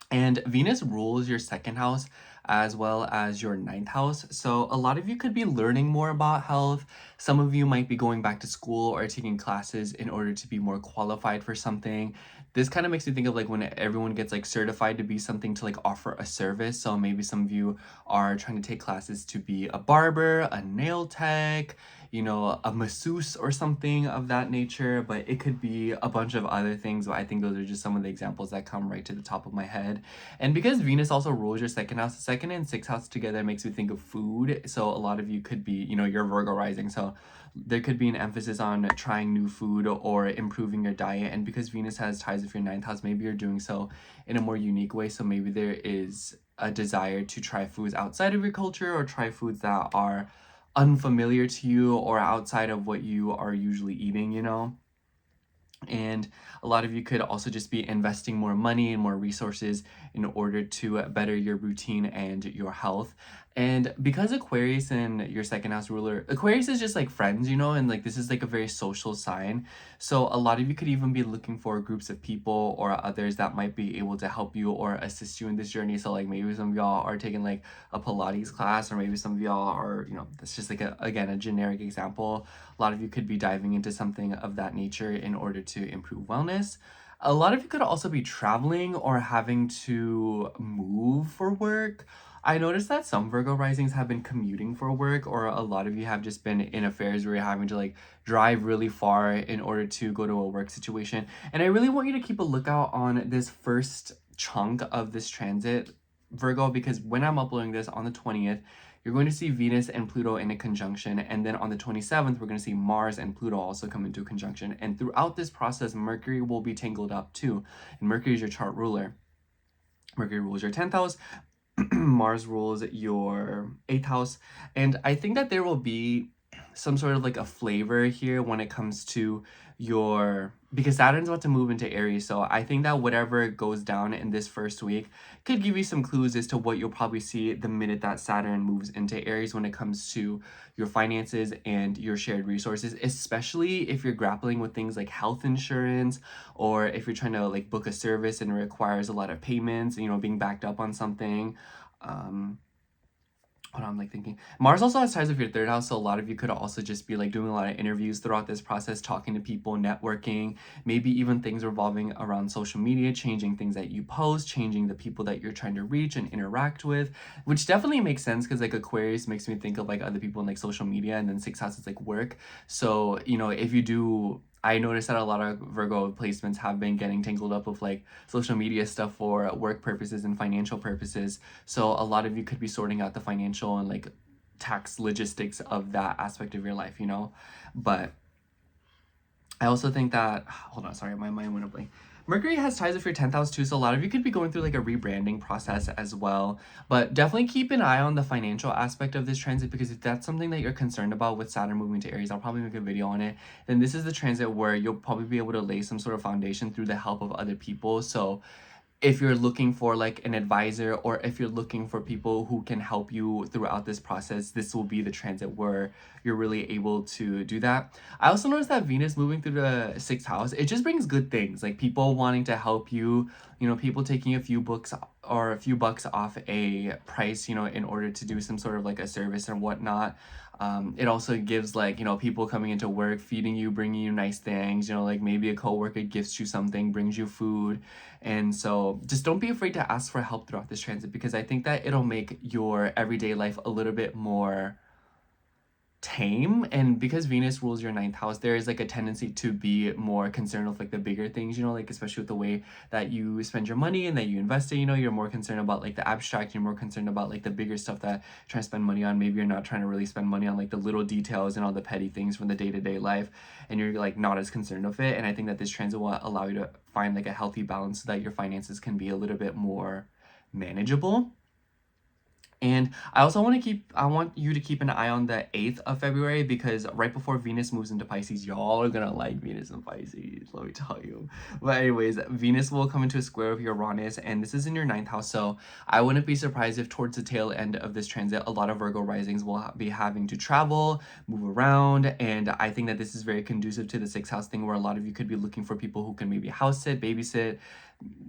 And Venus rules your 2nd house as well as your 9th house. So a lot of you could be learning more about health. Some of you might be going back to school or taking classes in order to be more qualified for something. This kind of makes me think of like when everyone gets like certified to be something to like offer a service. So maybe some of you are trying to take classes to be a barber, a nail tech, you know, a masseuse or something of that nature, but it could be a bunch of other things. But I think those are just some of the examples that come right to the top of my head. And because Venus also rules your 2nd house, the 2nd and 6th house together makes me think of food. So a lot of you could be, you know, you're Virgo rising. So there could be an emphasis on trying new food or improving your diet. And because Venus has ties with your 9th house, maybe you're doing so in a more unique way. So maybe there is a desire to try foods outside of your culture or try foods that are unfamiliar to you or outside of what you are usually eating, you know? And a lot of you could also just be investing more money and more resources in order to better your routine and your health. And because Aquarius and your 2nd house ruler, Aquarius is just like friends, you know, and like this is like a very social sign. So a lot of you could even be looking for groups of people or others that might be able to help you or assist you in this journey. So like maybe some of y'all are taking like a Pilates class, or maybe some of y'all are, you know, that's just like a generic example. A lot of you could be diving into something of that nature in order to improve wellness. A lot of you could also be traveling or having to move for work. I noticed that some Virgo risings have been commuting for work, or a lot of you have just been in affairs where you're having to like drive really far in order to go to a work situation. And I really want you to keep a lookout on this first chunk of this transit, Virgo, because when I'm uploading this on the 20th, you're going to see Venus and Pluto in a conjunction. And then on the 27th, we're going to see Mars and Pluto also come into a conjunction. And throughout this process, Mercury will be tangled up too. And Mercury is your chart ruler. Mercury rules your 10th house. Mars rules your 8th house. And I think that there will be some sort of like a flavor here when it comes to your, because Saturn's about to move into Aries. So I think that whatever goes down in this first week could give you some clues as to what you'll probably see the minute that Saturn moves into Aries when it comes to your finances and your shared resources, especially if you're grappling with things like health insurance, or if you're trying to like book a service and it requires a lot of payments, you know, being backed up on something. Hold on, I'm like thinking. Mars also has ties with your 3rd house, so a lot of you could also just be like doing a lot of interviews throughout this process, talking to people, networking, maybe even things revolving around social media, changing things that you post, changing the people that you're trying to reach and interact with, which definitely makes sense because like Aquarius makes me think of like other people in like social media, and then 6th house is like work. So, you know, if you do, I noticed that a lot of Virgo placements have been getting tangled up with like social media stuff for work purposes and financial purposes. So a lot of you could be sorting out the financial and like tax logistics of that aspect of your life, you know? But I also think that, hold on, sorry, my mind went a blank. Mercury has ties with your 10th house too, so a lot of you could be going through like a rebranding process as well. But definitely keep an eye on the financial aspect of this transit, because if that's something that you're concerned about with Saturn moving to Aries, I'll probably make a video on it. Then this is the transit where you'll probably be able to lay some sort of foundation through the help of other people. So if you're looking for like an advisor, or if you're looking for people who can help you throughout this process, this will be the transit where you're really able to do that. I also noticed that Venus moving through the 6th house, it just brings good things, like people wanting to help you, you know, people taking a few bucks off a price, you know, in order to do some sort of like a service and whatnot. It also gives, like, you know, people coming into work, feeding you, bringing you nice things, you know, like maybe a coworker gifts you something, brings you food. And so just don't be afraid to ask for help throughout this transit, because I think that it'll make your everyday life a little bit more tame. And because Venus rules your 9th house, there is like a tendency to be more concerned with like the bigger things, you know, like especially with the way that you spend your money and that you invest it, you know, you're more concerned about like the abstract, you're more concerned about like the bigger stuff that you're trying to spend money on. Maybe you're not trying to really spend money on like the little details and all the petty things from the day-to-day life, and you're like not as concerned with it. And I think that this transit will allow you to find like a healthy balance so that your finances can be a little bit more manageable. And I want you to keep an eye on the 8th of February, because right before Venus moves into Pisces, y'all are gonna like Venus in Pisces, let me tell you. But anyways, Venus will come into a square with Uranus, and this is in your 9th house. So I wouldn't be surprised if towards the tail end of this transit, a lot of Virgo risings will be having to travel, move around. And I think that this is very conducive to the 6th house thing, where a lot of you could be looking for people who can maybe house sit, babysit,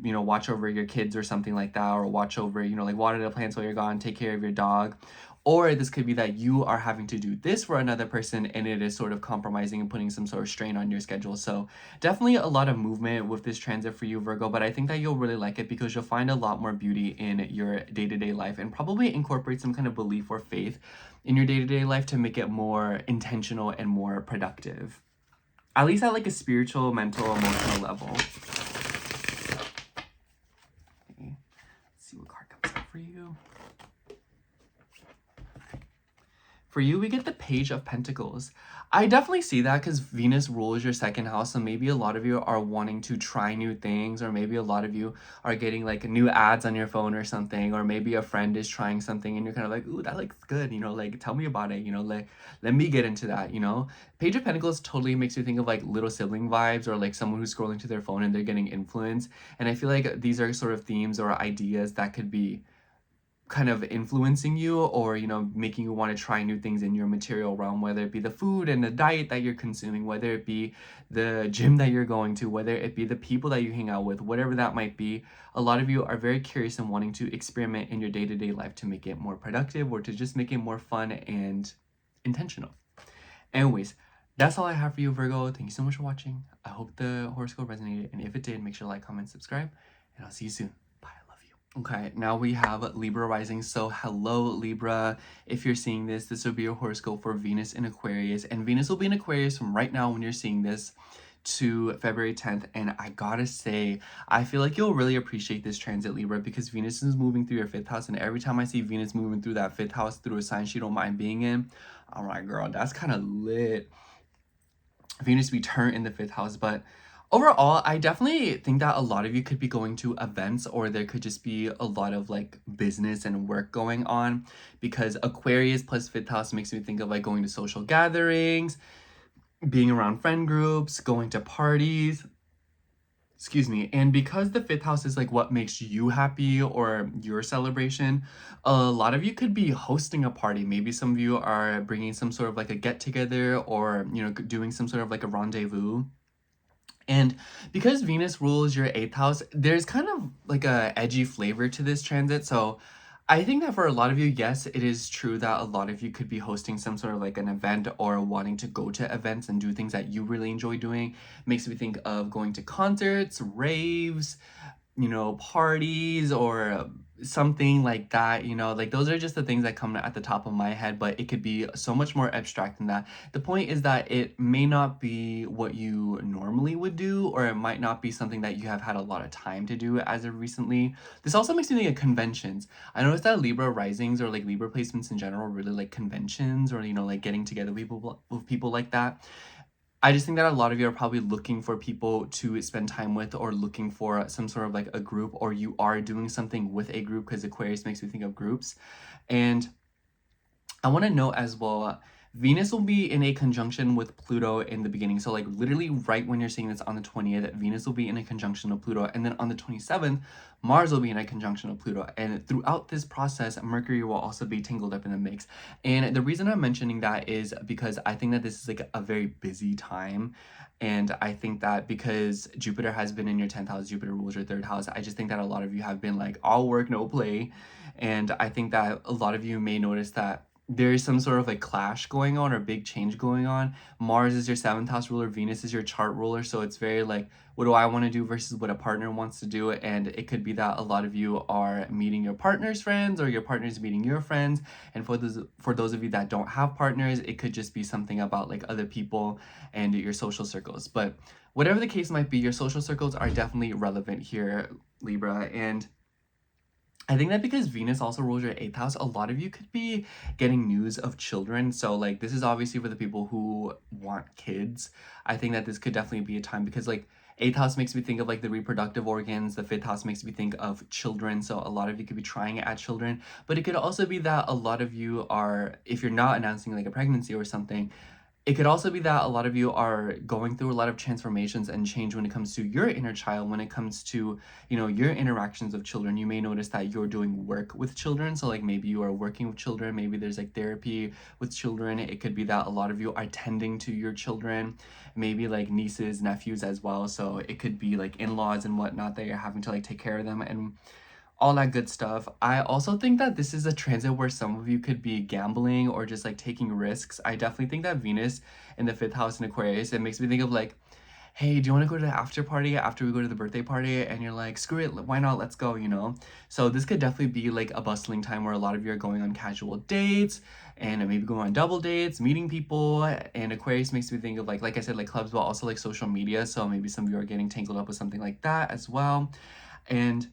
you know, watch over your kids or something like that, or watch over, you know, like water the plants while you're gone, take care of your dog. Or this could be that you are having to do this for another person, and it is sort of compromising and putting some sort of strain on your schedule. So definitely a lot of movement with this transit for you, Virgo, but I think that you'll really like it, because you'll find a lot more beauty in your day-to-day life, and probably incorporate some kind of belief or faith in your day-to-day life to make it more intentional and more productive, at least at like a spiritual, mental, emotional level. See what card comes up for you. For you, we get the Page of Pentacles. I definitely see that, because Venus rules your 2nd house, so maybe a lot of you are wanting to try new things, or maybe a lot of you are getting like new ads on your phone or something, or maybe a friend is trying something and you're kind of like, ooh, that looks good, you know, like tell me about it, you know, like let me get into that, you know. Page of Pentacles totally makes me think of like little sibling vibes, or like someone who's scrolling to their phone and they're getting influenced. And I feel like these are sort of themes or ideas that could be kind of influencing you, or, you know, making you want to try new things in your material realm, whether it be the food and the diet that you're consuming, whether it be the gym that you're going to, whether it be the people that you hang out with, whatever that might be. A lot of you are very curious and wanting to experiment in your day-to-day life to make it more productive, or to just make it more fun and intentional. Anyways, that's all I have for you, Virgo. Thank you so much for watching. I hope the horoscope resonated, and if it did, make sure to like, comment, subscribe, and I'll see you soon. Okay, now we have Libra rising. So hello, Libra. If you're seeing this, this will be your horoscope for Venus in Aquarius. And Venus will be in Aquarius from right now when you're seeing this to February 10th. And I gotta say, I feel like you'll really appreciate this transit, Libra, because Venus is moving through your 5th house. And every time I see Venus moving through that 5th house through a sign she don't mind being in, I'm like, girl, that's kind of lit. Venus be turned in the 5th house, but overall, I definitely think that a lot of you could be going to events, or there could just be a lot of like business and work going on, because Aquarius plus 5th house makes me think of like going to social gatherings, being around friend groups, going to parties. Excuse me. And because the 5th house is like what makes you happy or your celebration, a lot of you could be hosting a party. Maybe some of you are bringing some sort of like a get together, or, you know, doing some sort of like a rendezvous. And because Venus rules your 8th house, there's kind of like a edgy flavor to this transit. So I think that for a lot of you, yes, it is true that a lot of you could be hosting some sort of like an event, or wanting to go to events and do things that you really enjoy doing. Makes me think of going to concerts, raves, you know, parties, or something like that, you know, like those are just the things that come at the top of my head, but it could be so much more abstract than that. The point is that it may not be what you normally would do, or it might not be something that you have had a lot of time to do as of recently. This also makes me think of conventions. I noticed that Libra risings, or like Libra placements in general, really like conventions, or, you know, like getting together with people like that. I just think that a lot of you are probably looking for people to spend time with, or looking for some sort of like a group, or you are doing something with a group, because Aquarius makes me think of groups. And I want to know as well, Venus will be in a conjunction with Pluto in the beginning. So like literally right when you're seeing this on the 20th, Venus will be in a conjunction of Pluto. And then on the 27th, Mars will be in a conjunction of Pluto. And throughout this process, Mercury will also be tangled up in the mix. And the reason I'm mentioning that is because I think that this is like a very busy time. And I think that because Jupiter has been in your 10th house, Jupiter rules your 3rd house, I just think that a lot of you have been like all work, no play. And I think that a lot of you may notice that there is some sort of like clash going on or big change going on. Mars is your 7th house ruler, Venus is your chart ruler. So it's very like, what do I want to do versus what a partner wants to do? And it could be that a lot of you are meeting your partner's friends or your partner's meeting your friends. And for those of you that don't have partners, it could just be something about like other people and your social circles. But whatever the case might be, your social circles are definitely relevant here, Libra. And I think that because Venus also rules your 8th house, a lot of you could be getting news of children. So like this is obviously for the people who want kids. I think that this could definitely be a time because like 8th house makes me think of like the reproductive organs. The 5th house makes me think of children. So a lot of you could be trying at children, but it could also be that a lot of you are, if you're not announcing like a pregnancy or something, it could also be that a lot of you are going through a lot of transformations and change when it comes to your inner child, when it comes to, you know, your interactions with children. You may notice that you're doing work with children. So like maybe you are working with children, maybe there's like therapy with children. It could be that a lot of you are tending to your children, maybe like nieces, nephews as well. So it could be like in-laws and whatnot that you're having to like take care of them and all that good stuff. I also think that this is a transit where some of you could be gambling or just like taking risks. I definitely think that Venus in the 5th house in Aquarius, it makes me think of like, hey, do you want to go to the after party after we go to the birthday party? And you're like, screw it, why not? Let's go, you know? So this could definitely be like a bustling time where a lot of you are going on casual dates and maybe going on double dates, meeting people. And Aquarius makes me think of like I said, like clubs, but also like social media. So maybe some of you are getting tangled up with something like that as well. And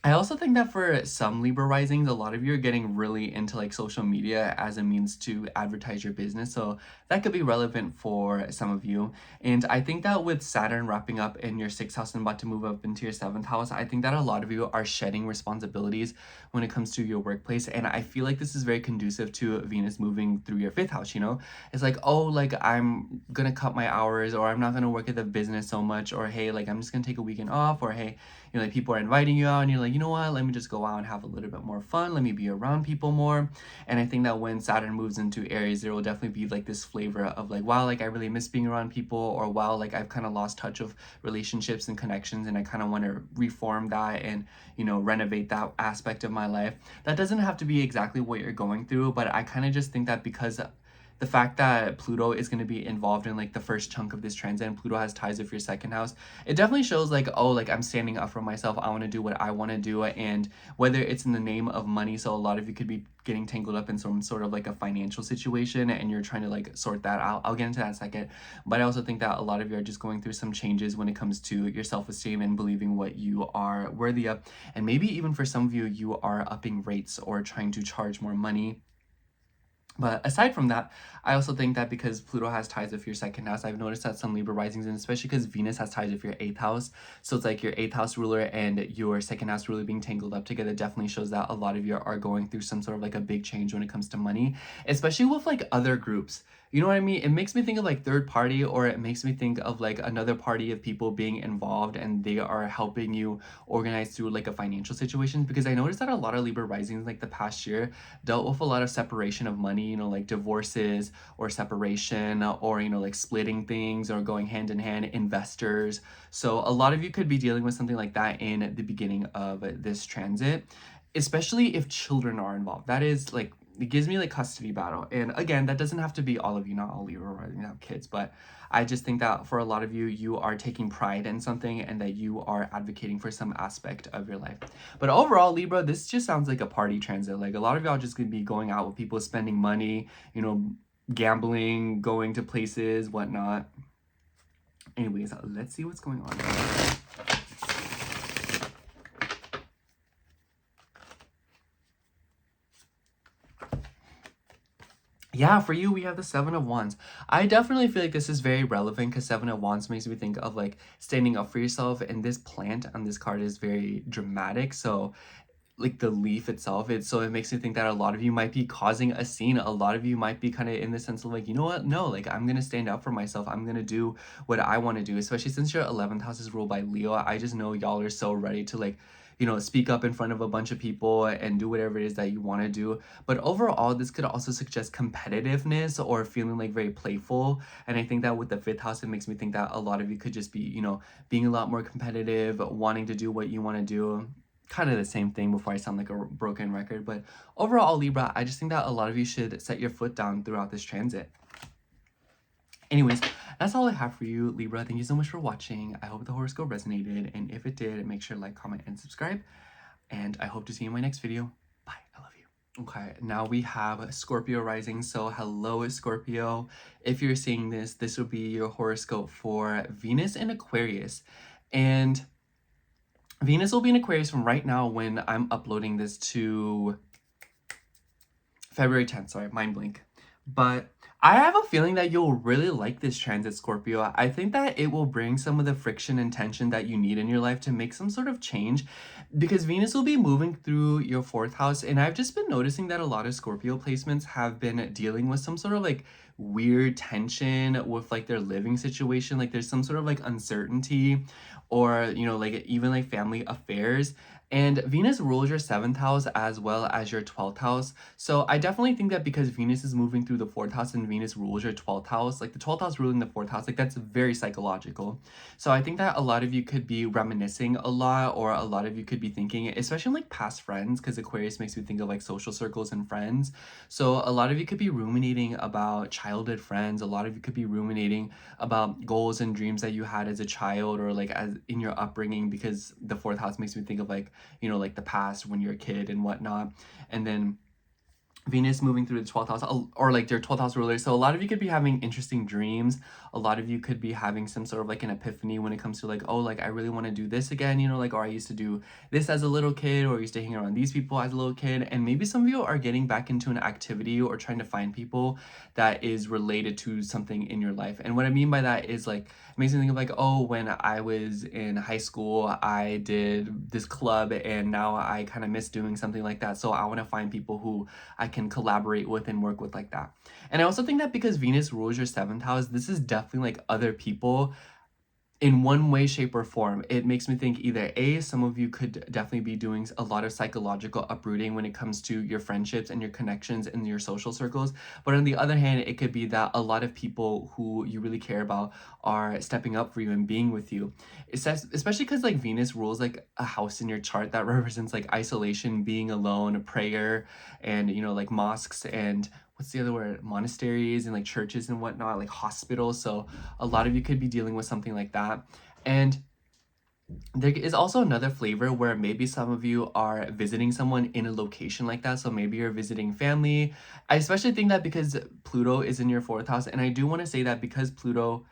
I also think that for some Libra risings, a lot of you are getting really into like social media as a means to advertise your business. So that could be relevant for some of you. And I think that with Saturn wrapping up in your 6th house and about to move up into your 7th house, I think that a lot of you are shedding responsibilities when it comes to your workplace. And I feel like this is very conducive to Venus moving through your 5th house, you know? It's like, oh, like I'm gonna cut my hours, or I'm not gonna work at the business so much, or hey, like I'm just gonna take a weekend off, or hey, you know, like people are inviting you out and you're like, you know what, let me just go out and have a little bit more fun. Let me be around people more. And I think that when Saturn moves into Aries, there will definitely be like this flavor of like, wow, like I really miss being around people, or wow, like I've kind of lost touch of relationships and connections and I kind of want to reform that and, you know, renovate that aspect of my life. That doesn't have to be exactly what you're going through, but I kind of just think that because the fact that Pluto is going to be involved in like the first chunk of this transit, and Pluto has ties with your 2nd house, it definitely shows like, oh, like I'm standing up for myself. I want to do what I want to do. And whether it's in the name of money, so a lot of you could be getting tangled up in some sort of like a financial situation and you're trying to like sort that out. I'll get into that in a second. But I also think that a lot of you are just going through some changes when it comes to your self-esteem and believing what you are worthy of. And maybe even for some of you, you are upping rates or trying to charge more money. But aside from that, I also think that because Pluto has ties with your 2nd house, I've noticed that some Libra risings, and especially because Venus has ties with your 8th house, so it's like your 8th house ruler and your 2nd house ruler being tangled up together definitely shows that a lot of you are going through some sort of like a big change when it comes to money, especially with like other groups. You know what I mean? It makes me think of like third party, or it makes me think of like another party of people being involved and they are helping you organize through like a financial situation. Because I noticed that a lot of Libra risings like the past year dealt with a lot of separation of money, you know, like divorces or separation, or, you know, like splitting things or going hand in hand, investors. So a lot of you could be dealing with something like that in the beginning of this transit, especially if children are involved. That is like, it gives me like custody battle. And again, that doesn't have to be all of you, not all Libra rising have kids, but I just think that for a lot of you, you are taking pride in something and that you are advocating for some aspect of your life. But overall, Libra, this just sounds like a party transit. Like a lot of y'all just gonna be going out with people, spending money, you know, gambling, going to places, whatnot. Anyways, let's see what's going on. Yeah, for you, we have the 7 of Wands. I definitely feel like this is very relevant because 7 of Wands makes me think of like standing up for yourself. And this plant on this card is very dramatic. So like the leaf itself. So it makes me think that a lot of you might be causing a scene. A lot of you might be kind of in the sense of like, you know what, no, like I'm gonna stand up for myself. I'm gonna do what I want to do, especially since your 11th house is ruled by Leo. I just know y'all are so ready to like, you know, speak up in front of a bunch of people and do whatever it is that you want to do. But overall, this could also suggest competitiveness or feeling like very playful. And I think that with the 5th house, it makes me think that a lot of you could just be, you know, being a lot more competitive, wanting to do what you want to do. Kind of the same thing before I sound like a broken record. But overall, Libra, I just think that a lot of you should set your foot down throughout this transit. Anyways, that's all I have for you, Libra. Thank you so much for watching. I hope the horoscope resonated, and if it did, make sure to like, comment, and subscribe. And I hope to see you in my next video. Bye. I love you. Okay, now we have Scorpio rising. So hello, Scorpio. If you're seeing this, this will be your horoscope for Venus in Aquarius. And Venus will be in Aquarius from right now when I'm uploading this to February 10th. Sorry, mind blink. But I have a feeling that you'll really like this transit, Scorpio. I think that it will bring some of the friction and tension that you need in your life to make some sort of change, because Venus will be moving through your 4th house. And I've just been noticing that a lot of Scorpio placements have been dealing with some sort of like weird tension with like their living situation. Like there's some sort of like uncertainty, or, you know, like even like family affairs. And Venus rules your 7th house as well as your 12th house. So I definitely think that because Venus is moving through the 4th house and Venus rules your 12th house, like the 12th house ruling the 4th house, like that's very psychological. So I think that a lot of you could be reminiscing a lot, or a lot of you could be thinking, especially in like past friends, because Aquarius makes me think of like social circles and friends. So a lot of you could be ruminating about childhood friends. A lot of you could be ruminating about goals and dreams that you had as a child, or like as in your upbringing, because the 4th house makes me think of like, you know, like the past when you're a kid and whatnot. And then Venus moving through the 12th house, or like your 12th house ruler. So a lot of you could be having interesting dreams. A lot of you could be having some sort of like an epiphany when it comes to like, oh, like I really want to do this again, you know, like, or I used to do this as a little kid, or I used to hang around these people as a little kid. And maybe some of you are getting back into an activity or trying to find people that is related to something in your life. And what I mean by that is like, it makes me think of like, oh, when I was in high school, I did this club and now I kind of miss doing something like that. So I want to find people who I can collaborate with and work with like that. And I also think that because Venus rules your 7th house, this is definitely like other people in one way, shape, or form. It makes me think either A, some of you could definitely be doing a lot of psychological uprooting when it comes to your friendships and your connections and your social circles. But on the other hand, it could be that a lot of people who you really care about are stepping up for you and being with you. Especially because like Venus rules like a house in your chart that represents like isolation, being alone, prayer, and, you know, like mosques and what's the other word, monasteries and like churches and whatnot, like hospitals. So a lot of you could be dealing with something like that. And there is also another flavor where maybe some of you are visiting someone in a location like that. So maybe you're visiting family. I especially think that because Pluto is in your 4th house, and I do want to say that because Pluto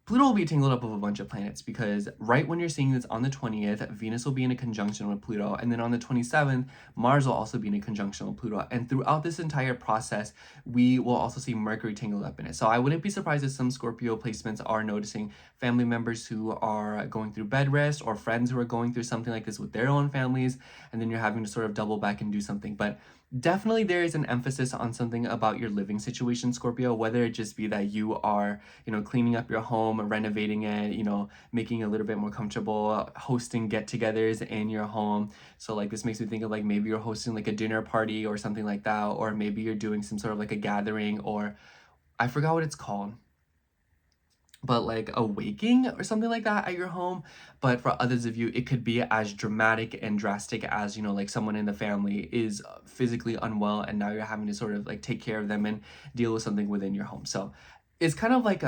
will be tangled up with a bunch of planets, because right when you're seeing this on the 20th, Venus will be in a conjunction with Pluto. And then on the 27th, Mars will also be in a conjunction with Pluto. And throughout this entire process, we will also see Mercury tangled up in it. So I wouldn't be surprised if some Scorpio placements are noticing family members who are going through bed rest, or friends who are going through something like this with their own families. And then you're having to sort of double back and do something. But definitely there is an emphasis on something about your living situation, Scorpio, whether it just be that you are, you know, cleaning up your home, renovating it, you know, making it a little bit more comfortable, hosting get-togethers in your home. So like this makes me think of like maybe you're hosting like a dinner party or something like that, or maybe you're doing some sort of like a gathering, or I forgot what it's called, but like a waking or something like that at your home. But for others of you, it could be as dramatic and drastic as, you know, like someone in the family is physically unwell and now you're having to sort of like take care of them and deal with something within your home. So it's kind of like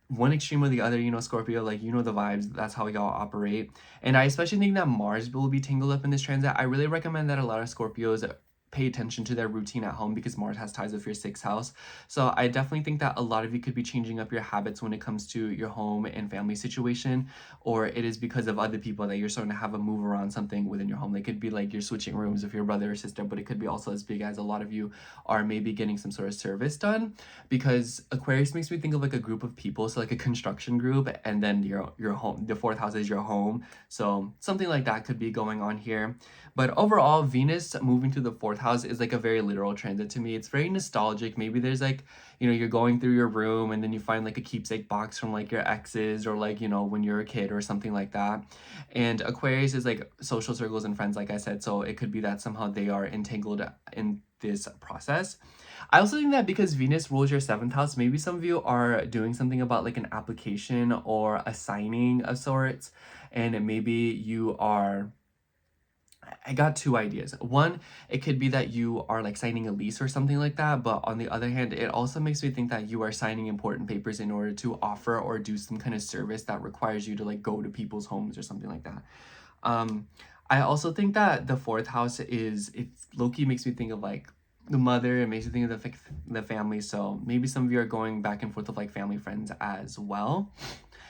one extreme or the other, you know, Scorpio, like, you know, the vibes, that's how y'all operate. And I especially think that Mars will be tangled up in this transit. I really recommend that a lot of Scorpios pay attention to their routine at home because Mars has ties with your 6th house. So I definitely think that a lot of you could be changing up your habits when it comes to your home and family situation, or it is because of other people that you're starting to have a move around something within your home. It could be like you're switching rooms with your brother or sister, but it could be also as big as a lot of you are maybe getting some sort of service done, because Aquarius makes me think of like a group of people, so like a construction group, and then your home, the 4th house is your home. So something like that could be going on here. But overall, Venus moving to the 4th house is like a very literal transit to me. It's very nostalgic. Maybe there's like, you know, you're going through your room and then you find like a keepsake box from like your exes, or like, you know, when you're a kid or something like that. And Aquarius is like social circles and friends, like I said. So it could be that somehow they are entangled in this process. I also think that because Venus rules your 7th house, maybe some of you are doing something about like an application or a signing of sorts. And maybe you are, I got 2 ideas. One, it could be that you are like signing a lease or something like that. But on the other hand, it also makes me think that you are signing important papers in order to offer or do some kind of service that requires you to like go to people's homes or something like that. I also think that the 4th house is, it's low-key makes me think of like the mother. It makes me think of the family. So maybe some of you are going back and forth with like family friends as well.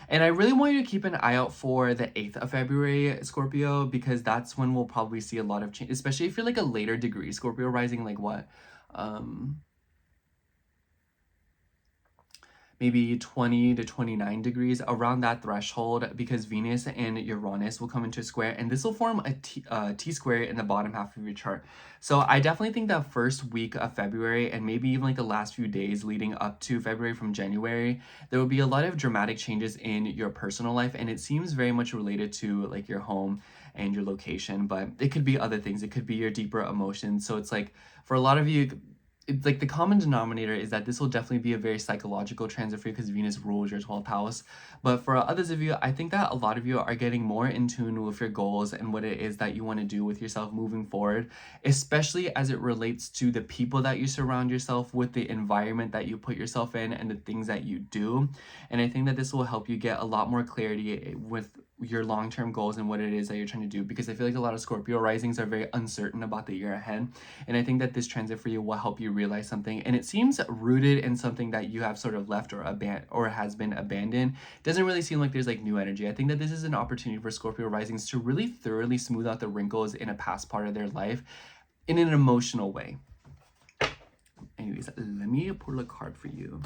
And I really want you to keep an eye out for the 8th of February, Scorpio, because that's when we'll probably see a lot of change, especially if you're like a later degree Scorpio rising, like what? Maybe 20 to 29 degrees, around that threshold, because Venus and Uranus will come into a square, and this will form a T square in the bottom half of your chart. So I definitely think that first week of February, and maybe even like the last few days leading up to February from January, there will be a lot of dramatic changes in your personal life, and it seems very much related to like your home and your location, but it could be other things. It could be your deeper emotions. So it's like, for a lot of you, it's like the common denominator is that this will definitely be a very psychological transit for you because Venus rules your 12th house. But for others of you, I think that a lot of you are getting more in tune with your goals and what it is that you want to do with yourself moving forward, especially as it relates to the people that you surround yourself with, the environment that you put yourself in, and the things that you do. And I think that this will help you get a lot more clarity with your long-term goals and what it is that you're trying to do, because I feel like a lot of Scorpio risings are very uncertain about the year ahead, and I think that this transit for you will help you realize something, and it seems rooted in something that you have sort of left or has been abandoned. It doesn't really seem like there's like new energy. I think that this is an opportunity for Scorpio risings to really thoroughly smooth out the wrinkles in a past part of their life in an emotional way. Anyways, let me pull a card for you.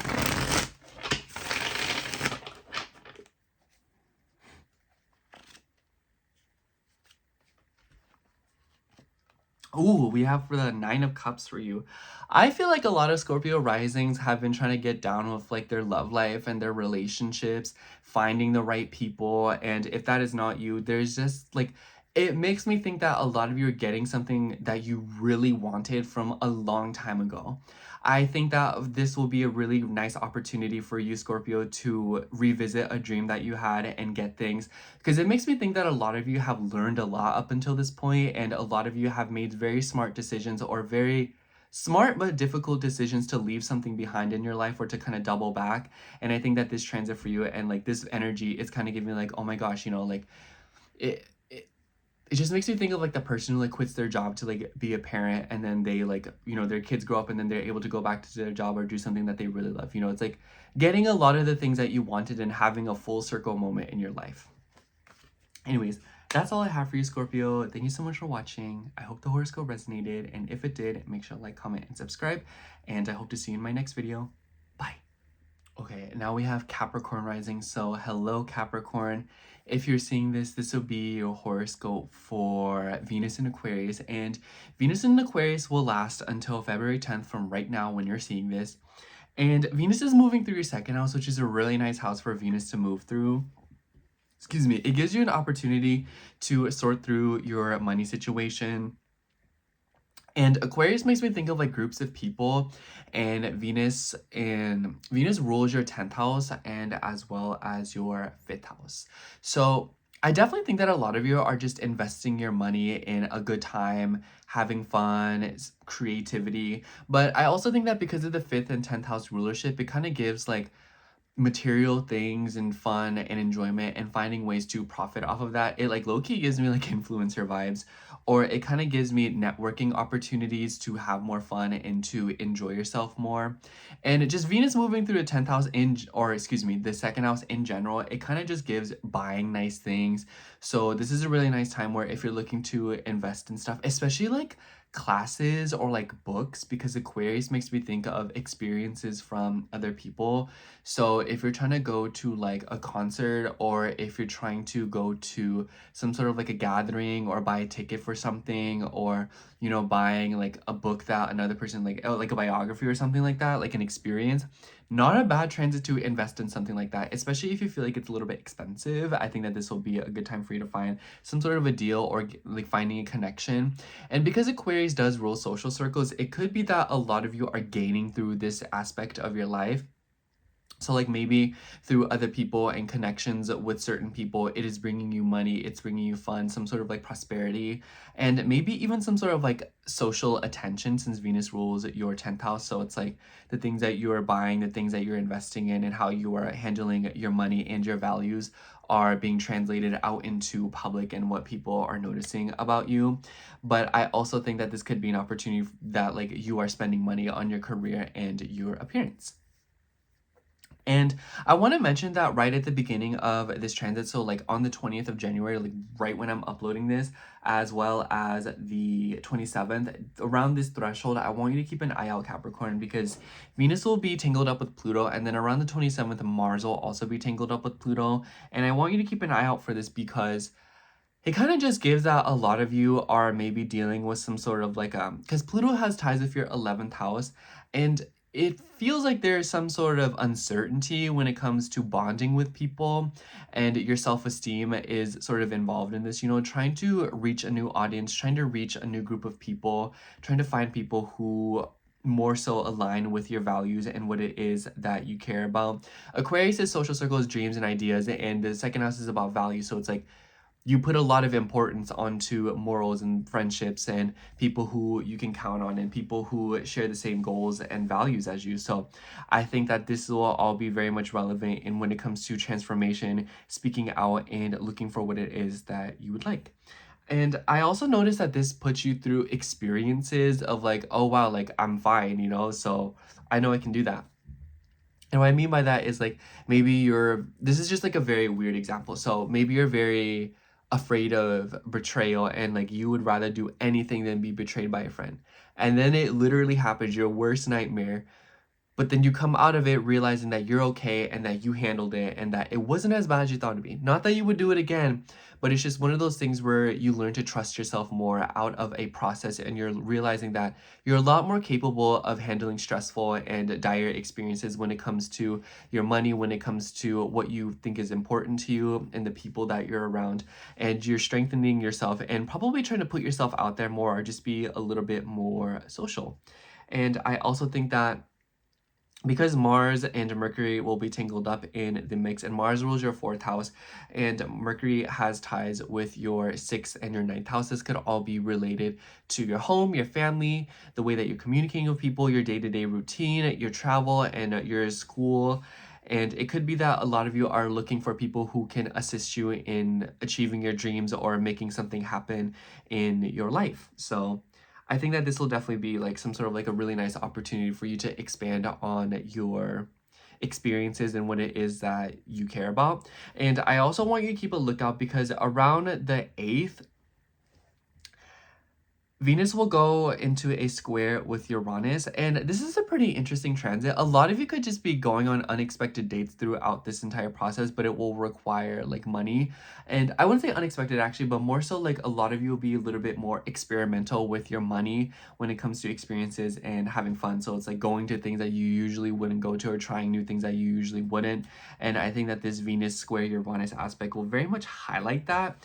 Ooh, we have for the 9 of Cups for you. I feel like a lot of Scorpio risings have been trying to get down with like their love life and their relationships, finding the right people. And if that is not you, there's just like, it makes me think that a lot of you are getting something that you really wanted from a long time ago. I think that this will be a really nice opportunity for you, Scorpio, to revisit a dream that you had and get things, because it makes me think that a lot of you have learned a lot up until this point, and a lot of you have made very smart decisions, or very smart but difficult decisions, to leave something behind in your life or to kind of double back. And I think that this transit for you and like this energy is kind of giving me like, oh my gosh, you know, like it just makes me think of like the person who like quits their job to like be a parent, and then they like, you know, their kids grow up and then they're able to go back to their job or do something that they really love. You know, it's like getting a lot of the things that you wanted and having a full circle moment in your life. Anyways, that's all I have for you, Scorpio. Thank you so much for watching. I hope the horoscope resonated, and if it did, make sure to like, comment, and subscribe, and I hope to see you in my next video. Bye. Okay, now we have Capricorn rising. So hello, Capricorn. If you're seeing this, this will be your horoscope for Venus in Aquarius, and Venus in Aquarius will last until February 10th from right now when you're seeing this. And Venus is moving through your 2nd house, which is a really nice house for Venus to move through. Excuse me. It gives you an opportunity to sort through your money situation. And Aquarius makes me think of like groups of people, and Venus rules your 10th house and as well as your 5th house. So I definitely think that a lot of you are just investing your money in a good time, having fun, creativity. But I also think that because of the 5th and 10th house rulership, it kind of gives like material things and fun and enjoyment and finding ways to profit off of that, it like low-key gives me like influencer vibes, or it kind of gives me networking opportunities to have more fun and to enjoy yourself more. And it just Venus moving through the 10th house or excuse me, the second house in general, it kind of just gives buying nice things. So this is a really nice time where if you're looking to invest in stuff, especially like classes or like books, because Aquarius makes me think of experiences from other people. So if you're trying to go to like a concert, or if you're trying to go to some sort of like a gathering or buy a ticket for something, or you know, buying like a book that another person like a biography or something like that, like an experience, not a bad transit to invest in something like that, especially if you feel like it's a little bit expensive. I think that this will be a good time for you to find some sort of a deal, or like finding a connection. And because Aquarius does rule social circles, it could be that a lot of you are gaining through this aspect of your life. So like maybe through other people and connections with certain people, it is bringing you money, it's bringing you fun, some sort of like prosperity, and maybe even some sort of like social attention, since Venus rules your 10th house. So it's like the things that you are buying, the things that you're investing in, and how you are handling your money and your values are being translated out into public and what people are noticing about you. But I also think that this could be an opportunity that like you are spending money on your career and your appearance. And I want to mention that right at the beginning of this transit, so like on the 20th of January, like right when I'm uploading this, as well as the 27th, around this threshold, I want you to keep an eye out, Capricorn, because Venus will be tangled up with Pluto, and then around the 27th, Mars will also be tangled up with Pluto. And I want you to keep an eye out for this, because it kind of just gives that a lot of you are maybe dealing with some sort of like because Pluto has ties with your 11th house, and it feels like there's some sort of uncertainty when it comes to bonding with people, and your self-esteem is sort of involved in this, you know, trying to reach a new audience, trying to reach a new group of people, trying to find people who more so align with your values and what it is that you care about. Aquarius is social circles, dreams, and ideas, and the second house is about value. So it's like you put a lot of importance onto morals and friendships and people who you can count on and people who share the same goals and values as you. So I think that this will all be very much relevant in when it comes to transformation, speaking out, and looking for what it is that you would like. And I also noticed that this puts you through experiences of like, oh wow, like I'm fine, you know, so I know I can do that. And what I mean by that is like maybe this is just like a very weird example. So maybe you're very afraid of betrayal, and like you would rather do anything than be betrayed by a friend. And then it literally happens, your worst nightmare, but then you come out of it realizing that you're okay and that you handled it and that it wasn't as bad as you thought it'd be. Not that you would do it again, but it's just one of those things where you learn to trust yourself more out of a process, and you're realizing that you're a lot more capable of handling stressful and dire experiences when it comes to your money, when it comes to what you think is important to you and the people that you're around. And you're strengthening yourself and probably trying to put yourself out there more, or just be a little bit more social. And I also think that because Mars and Mercury will be tangled up in the mix, and Mars rules your 4th house, and Mercury has ties with your 6th and your 9th house. This could all be related to your home, your family, the way that you're communicating with people, your day-to-day routine, your travel, and your school. And it could be that a lot of you are looking for people who can assist you in achieving your dreams or making something happen in your life. So I think that this will definitely be like some sort of like a really nice opportunity for you to expand on your experiences and what it is that you care about. And I also want you to keep a lookout, because around the 8th, Venus will go into a square with Uranus, and this is a pretty interesting transit. A lot of you could just be going on unexpected dates throughout this entire process, but it will require like money. And I wouldn't say unexpected actually, but more so like a lot of you will be a little bit more experimental with your money when it comes to experiences and having fun. So it's like going to things that you usually wouldn't go to, or trying new things that you usually wouldn't. And I think that this Venus square Uranus aspect will very much highlight that.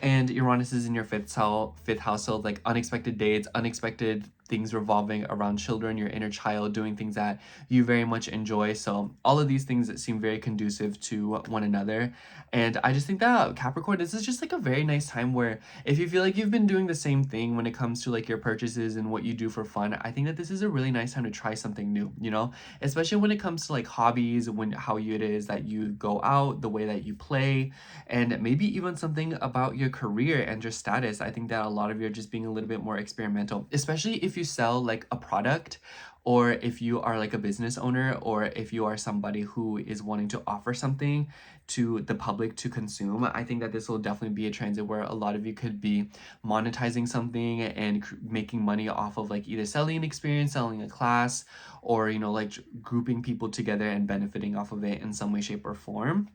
And Uranus is in your fifth house, so like unexpected dates, unexpected things revolving around children, your inner child, doing things that you very much enjoy. So all of these things seem very conducive to one another. And I just think that Capricorn, this is just like a very nice time where if you feel like you've been doing the same thing when it comes to like your purchases and what you do for fun, I think that this is a really nice time to try something new, you know, especially when it comes to like hobbies, when how it is that you go out, the way that you play, and maybe even something about your career and your status. I think that a lot of you are just being a little bit more experimental, especially if you sell like a product, or if you are like a business owner, or if you are somebody who is wanting to offer something to the public to consume. I think that this will definitely be a transit where a lot of you could be monetizing something and making money off of like either selling an experience, selling a class, or, you know, like grouping people together and benefiting off of it in some way, shape, or form.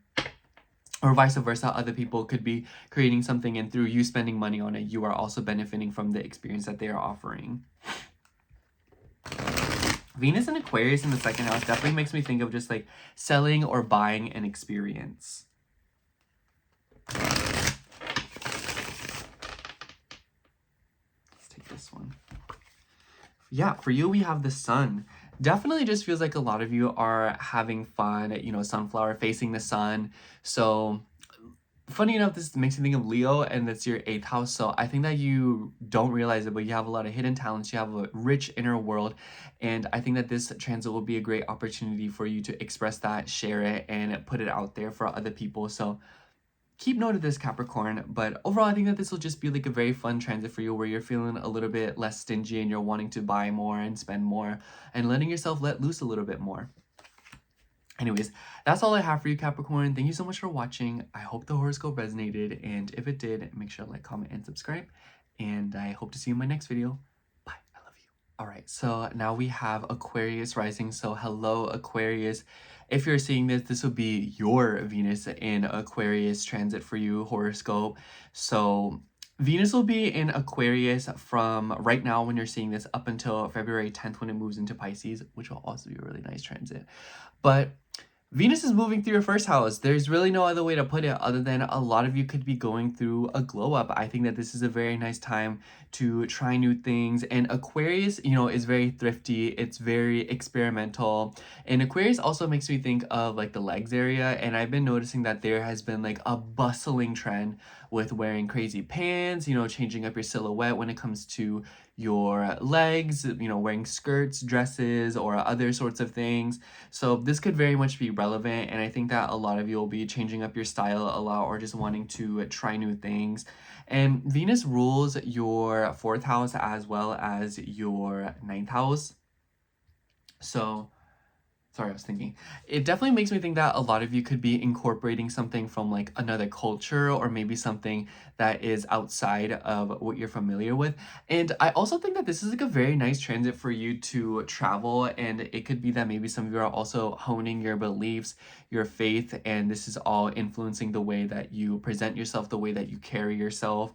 Or vice versa, other people could be creating something, and through you spending money on it, you are also benefiting from the experience that they are offering. Venus and Aquarius in the second house definitely makes me think of just like selling or buying an experience. Let's take this one. Yeah, for you, we have the sun. Definitely just feels like a lot of you are having fun, you know, sunflower facing the sun. So funny enough, this makes me think of Leo, and that's your 8th house. So I think that you don't realize it, but you have a lot of hidden talents. You have a rich inner world. And I think that this transit will be a great opportunity for you to express that, share it, and put it out there for other people. So keep note of this, Capricorn. But overall, I think that this will just be like a very fun transit for you, where you're feeling a little bit less stingy and you're wanting to buy more and spend more and letting yourself let loose a little bit more. Anyways, that's all I have for you, Capricorn. Thank you so much for watching. I hope the horoscope resonated, and if it did, make sure to like, comment, and subscribe. And I hope to see you in my next video. Bye. I love you. All right, so now we have Aquarius rising. So hello, Aquarius. If you're seeing this, this will be your Venus in Aquarius transit for you, horoscope. So Venus will be in Aquarius from right now when you're seeing this up until February 10th when it moves into Pisces, which will also be a really nice transit. But Venus is moving through your first house. There's really no other way to put it other than a lot of you could be going through a glow up. I think that this is a very nice time to try new things. And Aquarius, you know, is very thrifty. It's very experimental. And Aquarius also makes me think of like the legs area. And I've been noticing that there has been like a bustling trend with wearing crazy pants, you know, changing up your silhouette when it comes to your legs, you know, wearing skirts, dresses, or other sorts of things. So this could very much be relevant, and I think that a lot of you will be changing up your style a lot, or just wanting to try new things. And Venus rules your 4th house as well as your 9th house. So sorry, I was thinking. It definitely makes me think that a lot of you could be incorporating something from like another culture, or maybe something that is outside of what you're familiar with. And I also think that this is like a very nice transit for you to travel, and it could be that maybe some of you are also honing your beliefs, your faith, and this is all influencing the way that you present yourself, the way that you carry yourself.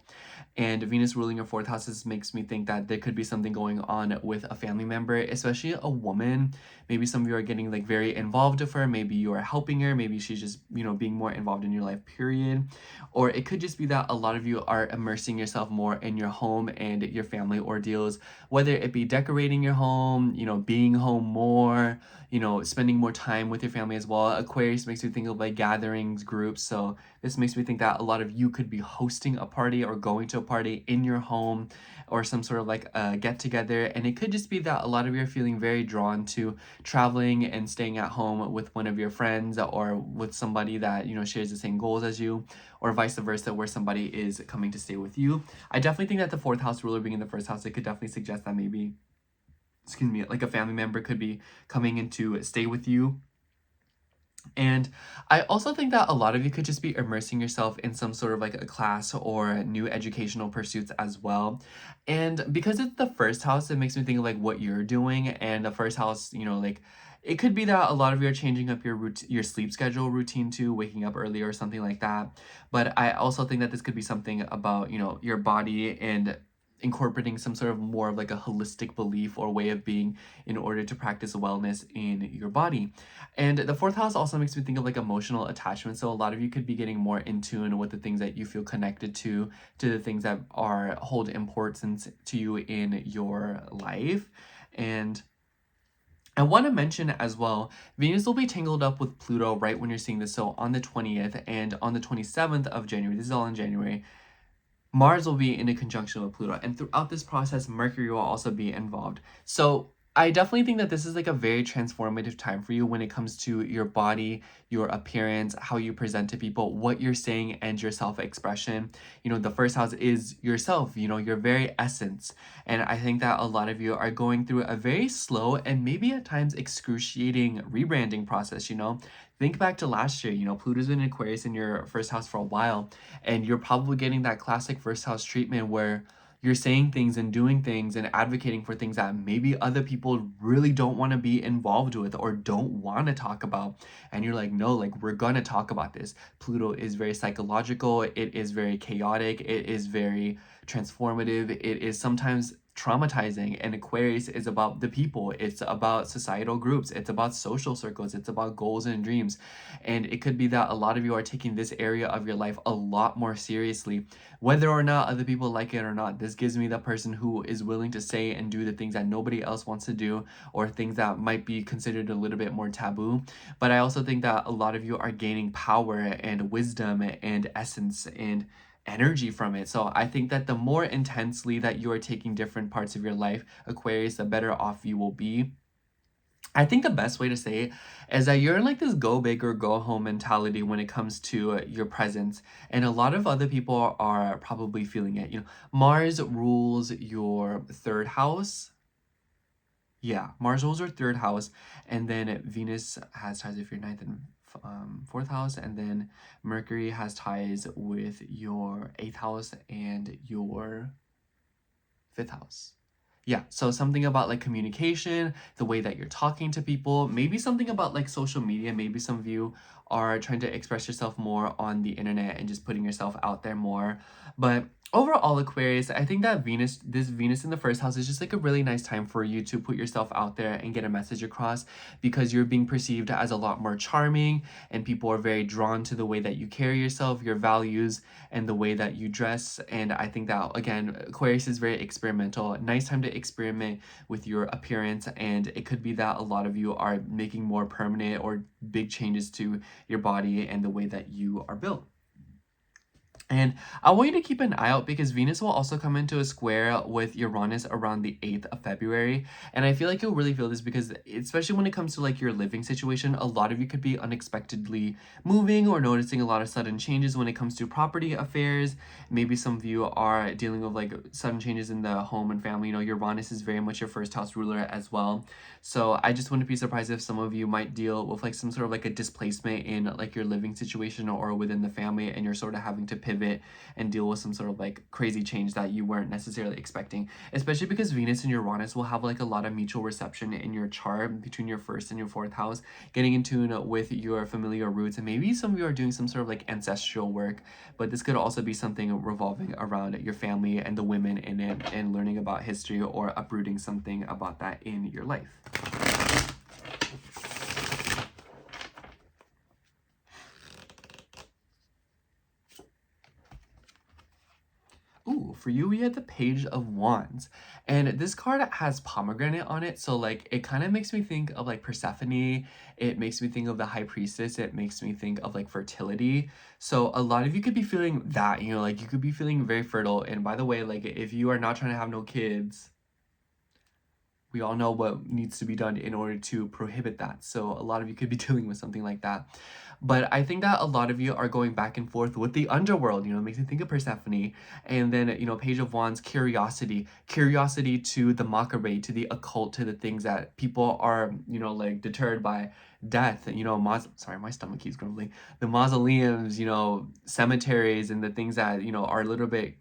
And Venus ruling your 4th house makes me think that there could be something going on with a family member, especially a woman. Maybe some of you are getting like very involved with her. Maybe you are helping her. Maybe she's just, you know, being more involved in your life, period. Or it could just be that a lot of you are immersing yourself more in your home and your family ordeals, whether it be decorating your home, you know, being home more, you know, spending more time with your family as well. Aquarius makes me think of like gatherings, groups. So this makes me think that a lot of you could be hosting a party or going to a party in your home, or some sort of like a get together. And it could just be that a lot of you are feeling very drawn to traveling and staying at home with one of your friends, or with somebody that, you know, shares the same goals as you, or vice versa, where somebody is coming to stay with you. I definitely think that the 4th house ruler being in the 1st house, it could definitely suggest that maybe, excuse me, like a family member could be coming in to stay with you. And I also think that a lot of you could just be immersing yourself in some sort of like a class or new educational pursuits as well. And because it's the 1st house, it makes me think of like what you're doing. And the 1st house, you know, like it could be that a lot of you are changing up your sleep schedule routine too, waking up earlier or something like that. But I also think that this could be something about, you know, your body and incorporating some sort of more of like a holistic belief or way of being in order to practice wellness in your body. And the fourth house also makes me think of like emotional attachment. So a lot of you could be getting more in tune with the things that you feel connected to the things that are hold importance to you in your life. And I want to mention as well, Venus will be tangled up with Pluto right when you're seeing this. So on the 20th and on the 27th of January, this is all in January, Mars will be in a conjunction with Pluto. And throughout this process, Mercury will also be involved. So I definitely think that this is like a very transformative time for you when it comes to your body, your appearance, how you present to people, what you're saying, and your self-expression. You know, the first house is yourself, you know, your very essence. And I think that a lot of you are going through a very slow and maybe at times excruciating rebranding process, you know. Think back to last year, you know, Pluto's been in Aquarius in your first house for a while, and you're probably getting that classic first house treatment where you're saying things and doing things and advocating for things that maybe other people really don't want to be involved with or don't want to talk about. And you're like, no, like we're going to talk about this. Pluto is very psychological. It is very chaotic. It is very transformative. It is sometimes traumatizing. And Aquarius is about the people. It's about societal groups. It's about social circles. It's about goals and dreams. And it could be that a lot of you are taking this area of your life a lot more seriously, whether or not other people like it or not. This gives me the person who is willing to say and do the things that nobody else wants to do, or things that might be considered a little bit more taboo. But I also think that a lot of you are gaining power and wisdom and essence and energy from it. So I think that the more intensely that you are taking different parts of your life, Aquarius, the better off you will be. I think the best way to say it is that you're in like this go big or go home mentality when it comes to your presence. And a lot of other people are probably feeling it. You know, Mars rules your third house. Yeah, Mars rules your third house. And then Venus has ties with your ninth and fourth house. And then Mercury has ties with your eighth house and your fifth house. Yeah, so something about like communication, the way that you're talking to people, maybe something about like social media. Maybe some of you are trying to express yourself more on the internet and just putting yourself out there more. But overall, Aquarius, I think that this Venus in the first house is just like a really nice time for you to put yourself out there and get a message across, because you're being perceived as a lot more charming and people are very drawn to the way that you carry yourself, your values, and the way that you dress. And I think that, again, Aquarius is very experimental. Nice time to experiment with your appearance, and it could be that a lot of you are making more permanent or big changes to your body and the way that you are built. And I want you to keep an eye out because Venus will also come into a square with Uranus around the 8th of February. And I feel like you'll really feel this because, especially when it comes to like your living situation, a lot of you could be unexpectedly moving or noticing a lot of sudden changes when it comes to property affairs. Maybe some of you are dealing with like sudden changes in the home and family. You know, Uranus is very much your first house ruler as well. So I just wouldn't be surprised if some of you might deal with like some sort of like a displacement in like your living situation or within the family, and you're sort of having to pivot and deal with some sort of like crazy change that you weren't necessarily expecting, especially because Venus and Uranus will have like a lot of mutual reception in your chart between your first and your fourth house, getting in tune with your familiar roots. And maybe some of you are doing some sort of like ancestral work, but this could also be something revolving around your family and the women in it, and learning about history or uprooting something about that in your life. Ooh, for you, we had the Page of Wands. And this card has pomegranate on it. So, like, it kind of makes me think of, like, Persephone. It makes me think of the High Priestess. It makes me think of, like, fertility. So, a lot of you could be feeling that, you know, like, you could be feeling very fertile. And by the way, like, if you are not trying to have no kids, we all know what needs to be done in order to prohibit that. So a lot of you could be dealing with something like that. But I think that a lot of you are going back and forth with the underworld. You know, it makes me think of Persephone. And then, you know, Page of Wands, curiosity to the mockery, to the occult, to the things that people are, you know, like deterred by death. You know, sorry, my stomach keeps grumbling. The mausoleums, you know, cemeteries, and the things that, you know, are a little bit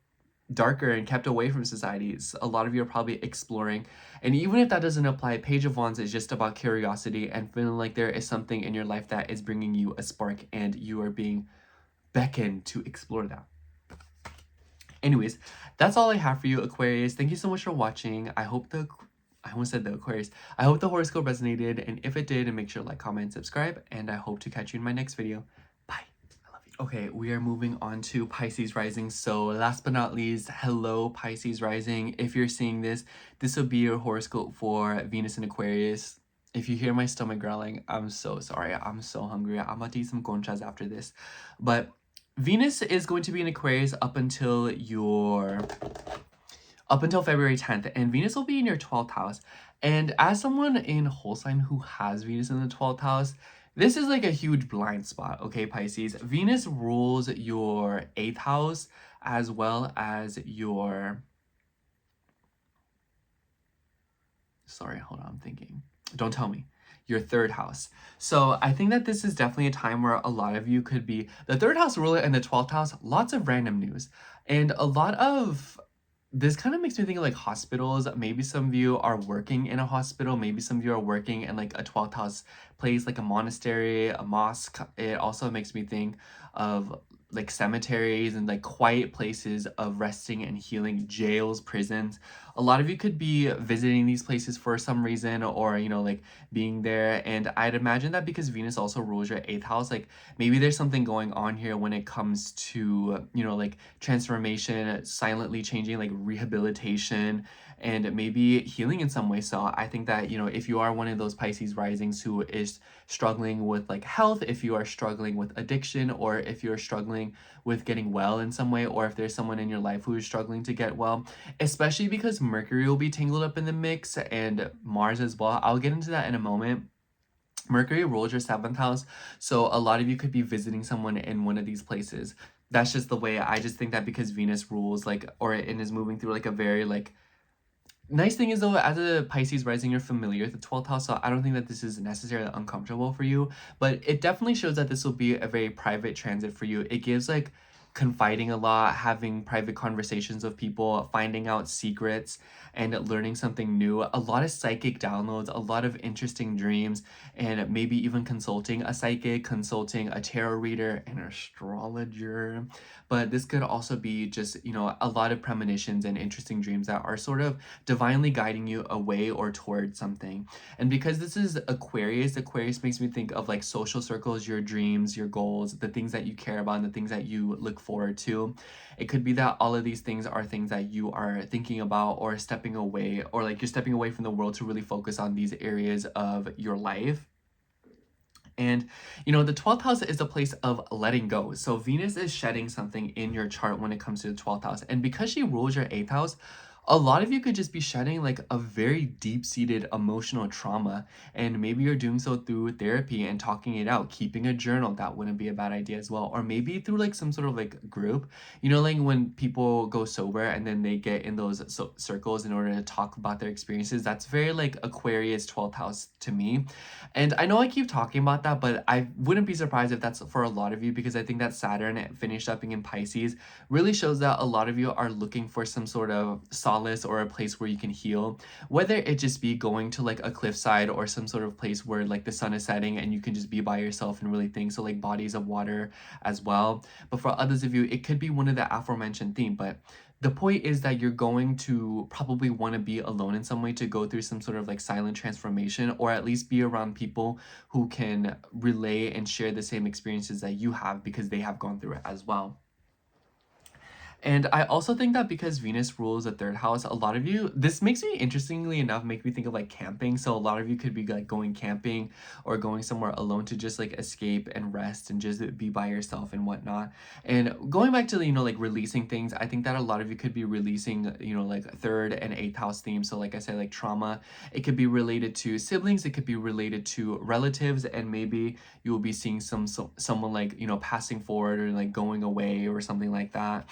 darker and kept away from societies. A lot of you are probably exploring. And even if that doesn't apply, Page of Wands is just about curiosity and feeling like there is something in your life that is bringing you a spark and you are being beckoned to explore that. Anyways, that's all I have for you, Aquarius. Thank you so much for watching. I almost said the Aquarius. I hope the horoscope resonated, and if it did, make sure to like, comment, subscribe, and I hope to catch you in my next video. Bye. I love you. Okay, we are moving on to Pisces rising. So last but not least, hello Pisces rising. If you're seeing this, this will be your horoscope for Venus and Aquarius. If you hear my stomach growling, I'm so sorry. I'm so hungry. I'm about to eat some conchas after this. But Venus is going to be in Aquarius up until February 10th, and Venus will be in your 12th house. And as someone in whole sign who has Venus in the 12th house, this is like a huge blind spot, okay, Pisces? Venus rules your 8th house as well as your... Sorry, hold on, I'm thinking. Don't tell me. Your 3rd house. So I think that this is definitely a time where a lot of you could be the 3rd house ruler and the 12th house, lots of random news. And a lot of this kind of makes me think of like hospitals. Maybe some of you are working in a hospital. Maybe some of you are working in like a 12th house place, like a monastery, a mosque. It also makes me think of like cemeteries and like quiet places of resting and healing, jails, prisons. A lot of you could be visiting these places for some reason, or you know, like being there. And I'd imagine that because Venus also rules your 8th house, like maybe there's something going on here when it comes to, you know, like transformation, silently changing, like rehabilitation, and maybe healing in some way. So I think that, you know, if you are one of those Pisces risings who is struggling with like health, if you are struggling with addiction, or if you're struggling with getting well in some way, or if there's someone in your life who is struggling to get well, especially because Mercury will be tangled up in the mix and Mars as well. I'll get into that in a moment. Mercury rules your 7th house, so a lot of you could be visiting someone in one of these places. That's just the way. I just think that because Venus rules, like, or and is moving through like a very like... Nice thing is though, as a Pisces rising, you're familiar with the 12th house, so I don't think that this is necessarily uncomfortable for you, but it definitely shows that this will be a very private transit for you. It gives like confiding a lot, having private conversations with people, finding out secrets, and learning something new. A lot of psychic downloads, a lot of interesting dreams, and maybe even consulting a psychic, consulting a tarot reader, an astrologer. But this could also be just, you know, a lot of premonitions and interesting dreams that are sort of divinely guiding you away or towards something. And because this is Aquarius, Aquarius makes me think of like social circles, your dreams, your goals, the things that you care about, and the things that you look forward to. It could be that all of these things are things that you are thinking about, or stepping away, or like you're stepping away from the world to really focus on these areas of your life. And, you know, the 12th house is a place of letting go. So Venus is shedding something in your chart when it comes to the 12th house. And because she rules your 8th house, a lot of you could just be shedding like a very deep-seated emotional trauma. And maybe you're doing so through therapy and talking it out, keeping a journal. That wouldn't be a bad idea as well. Or maybe through like some sort of like group, you know, like when people go sober and then they get in those circles in order to talk about their experiences. That's very like Aquarius 12th house to me. And I know I keep talking about that, but I wouldn't be surprised if that's for a lot of you, because I think that Saturn finished up in Pisces really shows that a lot of you are looking for some sort of solace or a place where you can heal, whether it just be going to like a cliffside or some sort of place where like the sun is setting and you can just be by yourself and really think. So like bodies of water as well. But for others of you, it could be one of the aforementioned theme. But the point is that you're going to probably want to be alone in some way to go through some sort of like silent transformation, or at least be around people who can relay and share the same experiences that you have, because they have gone through it as well. And I also think that because Venus rules the 3rd house, a lot of you, this makes me, interestingly enough, make me think of like camping. So a lot of you could be like going camping or going somewhere alone to just like escape and rest and just be by yourself and whatnot. And going back to, you know, like releasing things, I think that a lot of you could be releasing, you know, like 3rd and 8th house themes. So like I said, like trauma, it could be related to siblings, it could be related to relatives, and maybe you will be seeing someone like, you know, passing forward or like going away or something like that.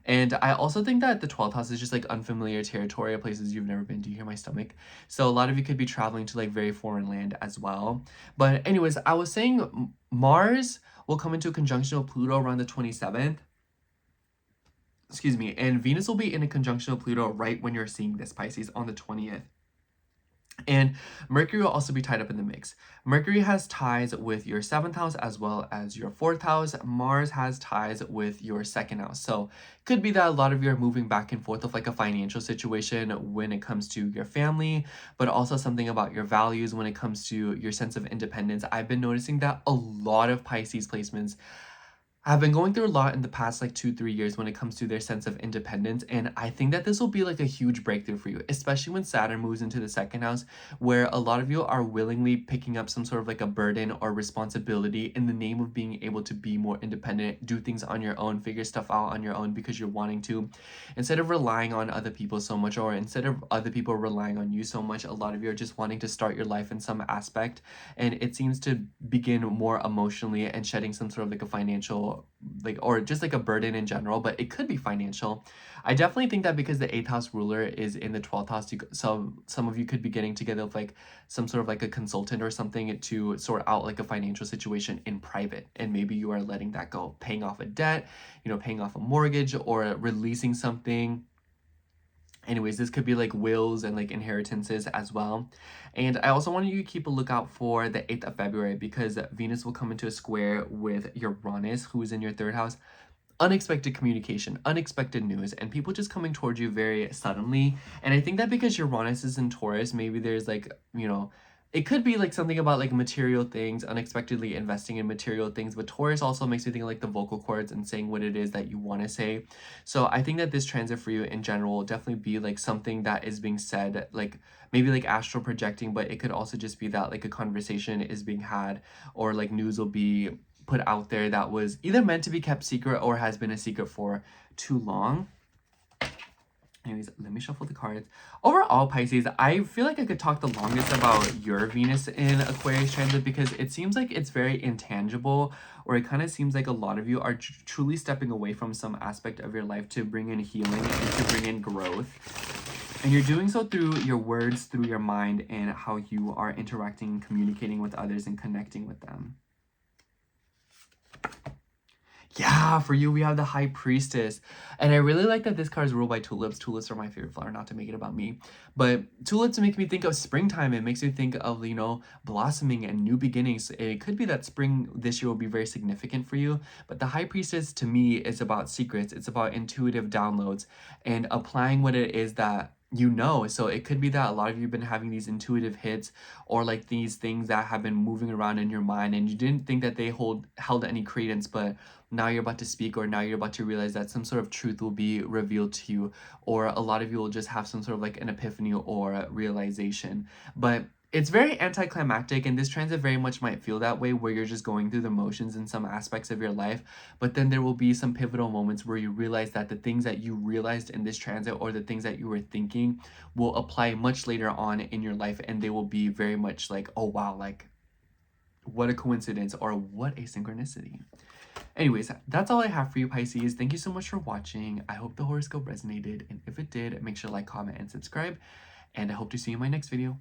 And I also think that the 12th house is just like unfamiliar territory, places you've never been. Do you hear my stomach? So a lot of you could be traveling to like very foreign land as well. But anyways, I was saying Mars will come into a conjunction with Pluto around the 27th. Excuse me. And Venus will be in a conjunction with Pluto right when you're seeing this, Pisces, on the 20th. And Mercury will also be tied up in the mix. Mercury has ties with your 7th house as well as your 4th house. Mars has ties with your 2nd house. So could be that a lot of you are moving back and forth of like a financial situation when it comes to your family, but also something about your values when it comes to your sense of independence. I've been noticing that a lot of Pisces placements have been going through a lot in the past like 2-3 years when it comes to their sense of independence, and I think that this will be like a huge breakthrough for you, especially when Saturn moves into the 2nd house, where a lot of you are willingly picking up some sort of like a burden or responsibility in the name of being able to be more independent, do things on your own, figure stuff out on your own because you're wanting to, instead of relying on other people so much, or instead of other people relying on you so much. A lot of you are just wanting to start your life in some aspect, and it seems to begin more emotionally and shedding some sort of like a financial, like, or just like a burden in general, but it could be financial. I definitely think that because the 8th house ruler is in the 12th house, so some of you could be getting together with like some sort of like a consultant or something to sort out like a financial situation in private, and maybe you are letting that go, paying off a debt, paying off a mortgage or releasing something. Anyways, this could be like wills and like inheritances as well. And I also want you to keep a lookout for the 8th of February, because Venus will come into a square with Uranus, who is in your 3rd house. Unexpected communication, unexpected news, and people just coming towards you very suddenly. And I think that because Uranus is in Taurus, maybe there's like, it could be like something about like material things, unexpectedly investing in material things, but Taurus also makes me think of like the vocal cords and saying what it is that you want to say. So I think that this transit for you in general will definitely be like something that is being said, like maybe like astral projecting, but it could also just be that like a conversation is being had, or like news will be put out there that was either meant to be kept secret or has been a secret for too long. Anyways, let me shuffle the cards. Overall, Pisces, I feel like I could talk the longest about your Venus in Aquarius transit, because it seems like it's very intangible, or it kind of seems like a lot of you are truly stepping away from some aspect of your life to bring in healing and to bring in growth. And you're doing so through your words, through your mind, and how you are interacting and communicating with others and connecting with them. Yeah, for you, we have the High Priestess. And I really like that this card is ruled by tulips. Tulips are my favorite flower, not to make it about me. But tulips make me think of springtime. It makes me think of, blossoming and new beginnings. It could be that spring this year will be very significant for you. But the High Priestess, to me, is about secrets. It's about intuitive downloads and applying what it is that so it could be that a lot of you have been having these intuitive hits, or like these things that have been moving around in your mind and you didn't think that they held any credence, but now you're about to speak, or now you're about to realize that some sort of truth will be revealed to you, or a lot of you will just have some sort of like an epiphany or realization. But it's very anticlimactic, and this transit very much might feel that way, where you're just going through the motions in some aspects of your life, but then there will be some pivotal moments where you realize that the things that you realized in this transit, or the things that you were thinking, will apply much later on in your life, and they will be very much like, oh wow, like what a coincidence, or what a synchronicity. Anyways, that's all I have for you, Pisces. Thank you so much for watching. I hope the horoscope resonated, and if it did, make sure to like, comment, and subscribe, and I hope to see you in my next video.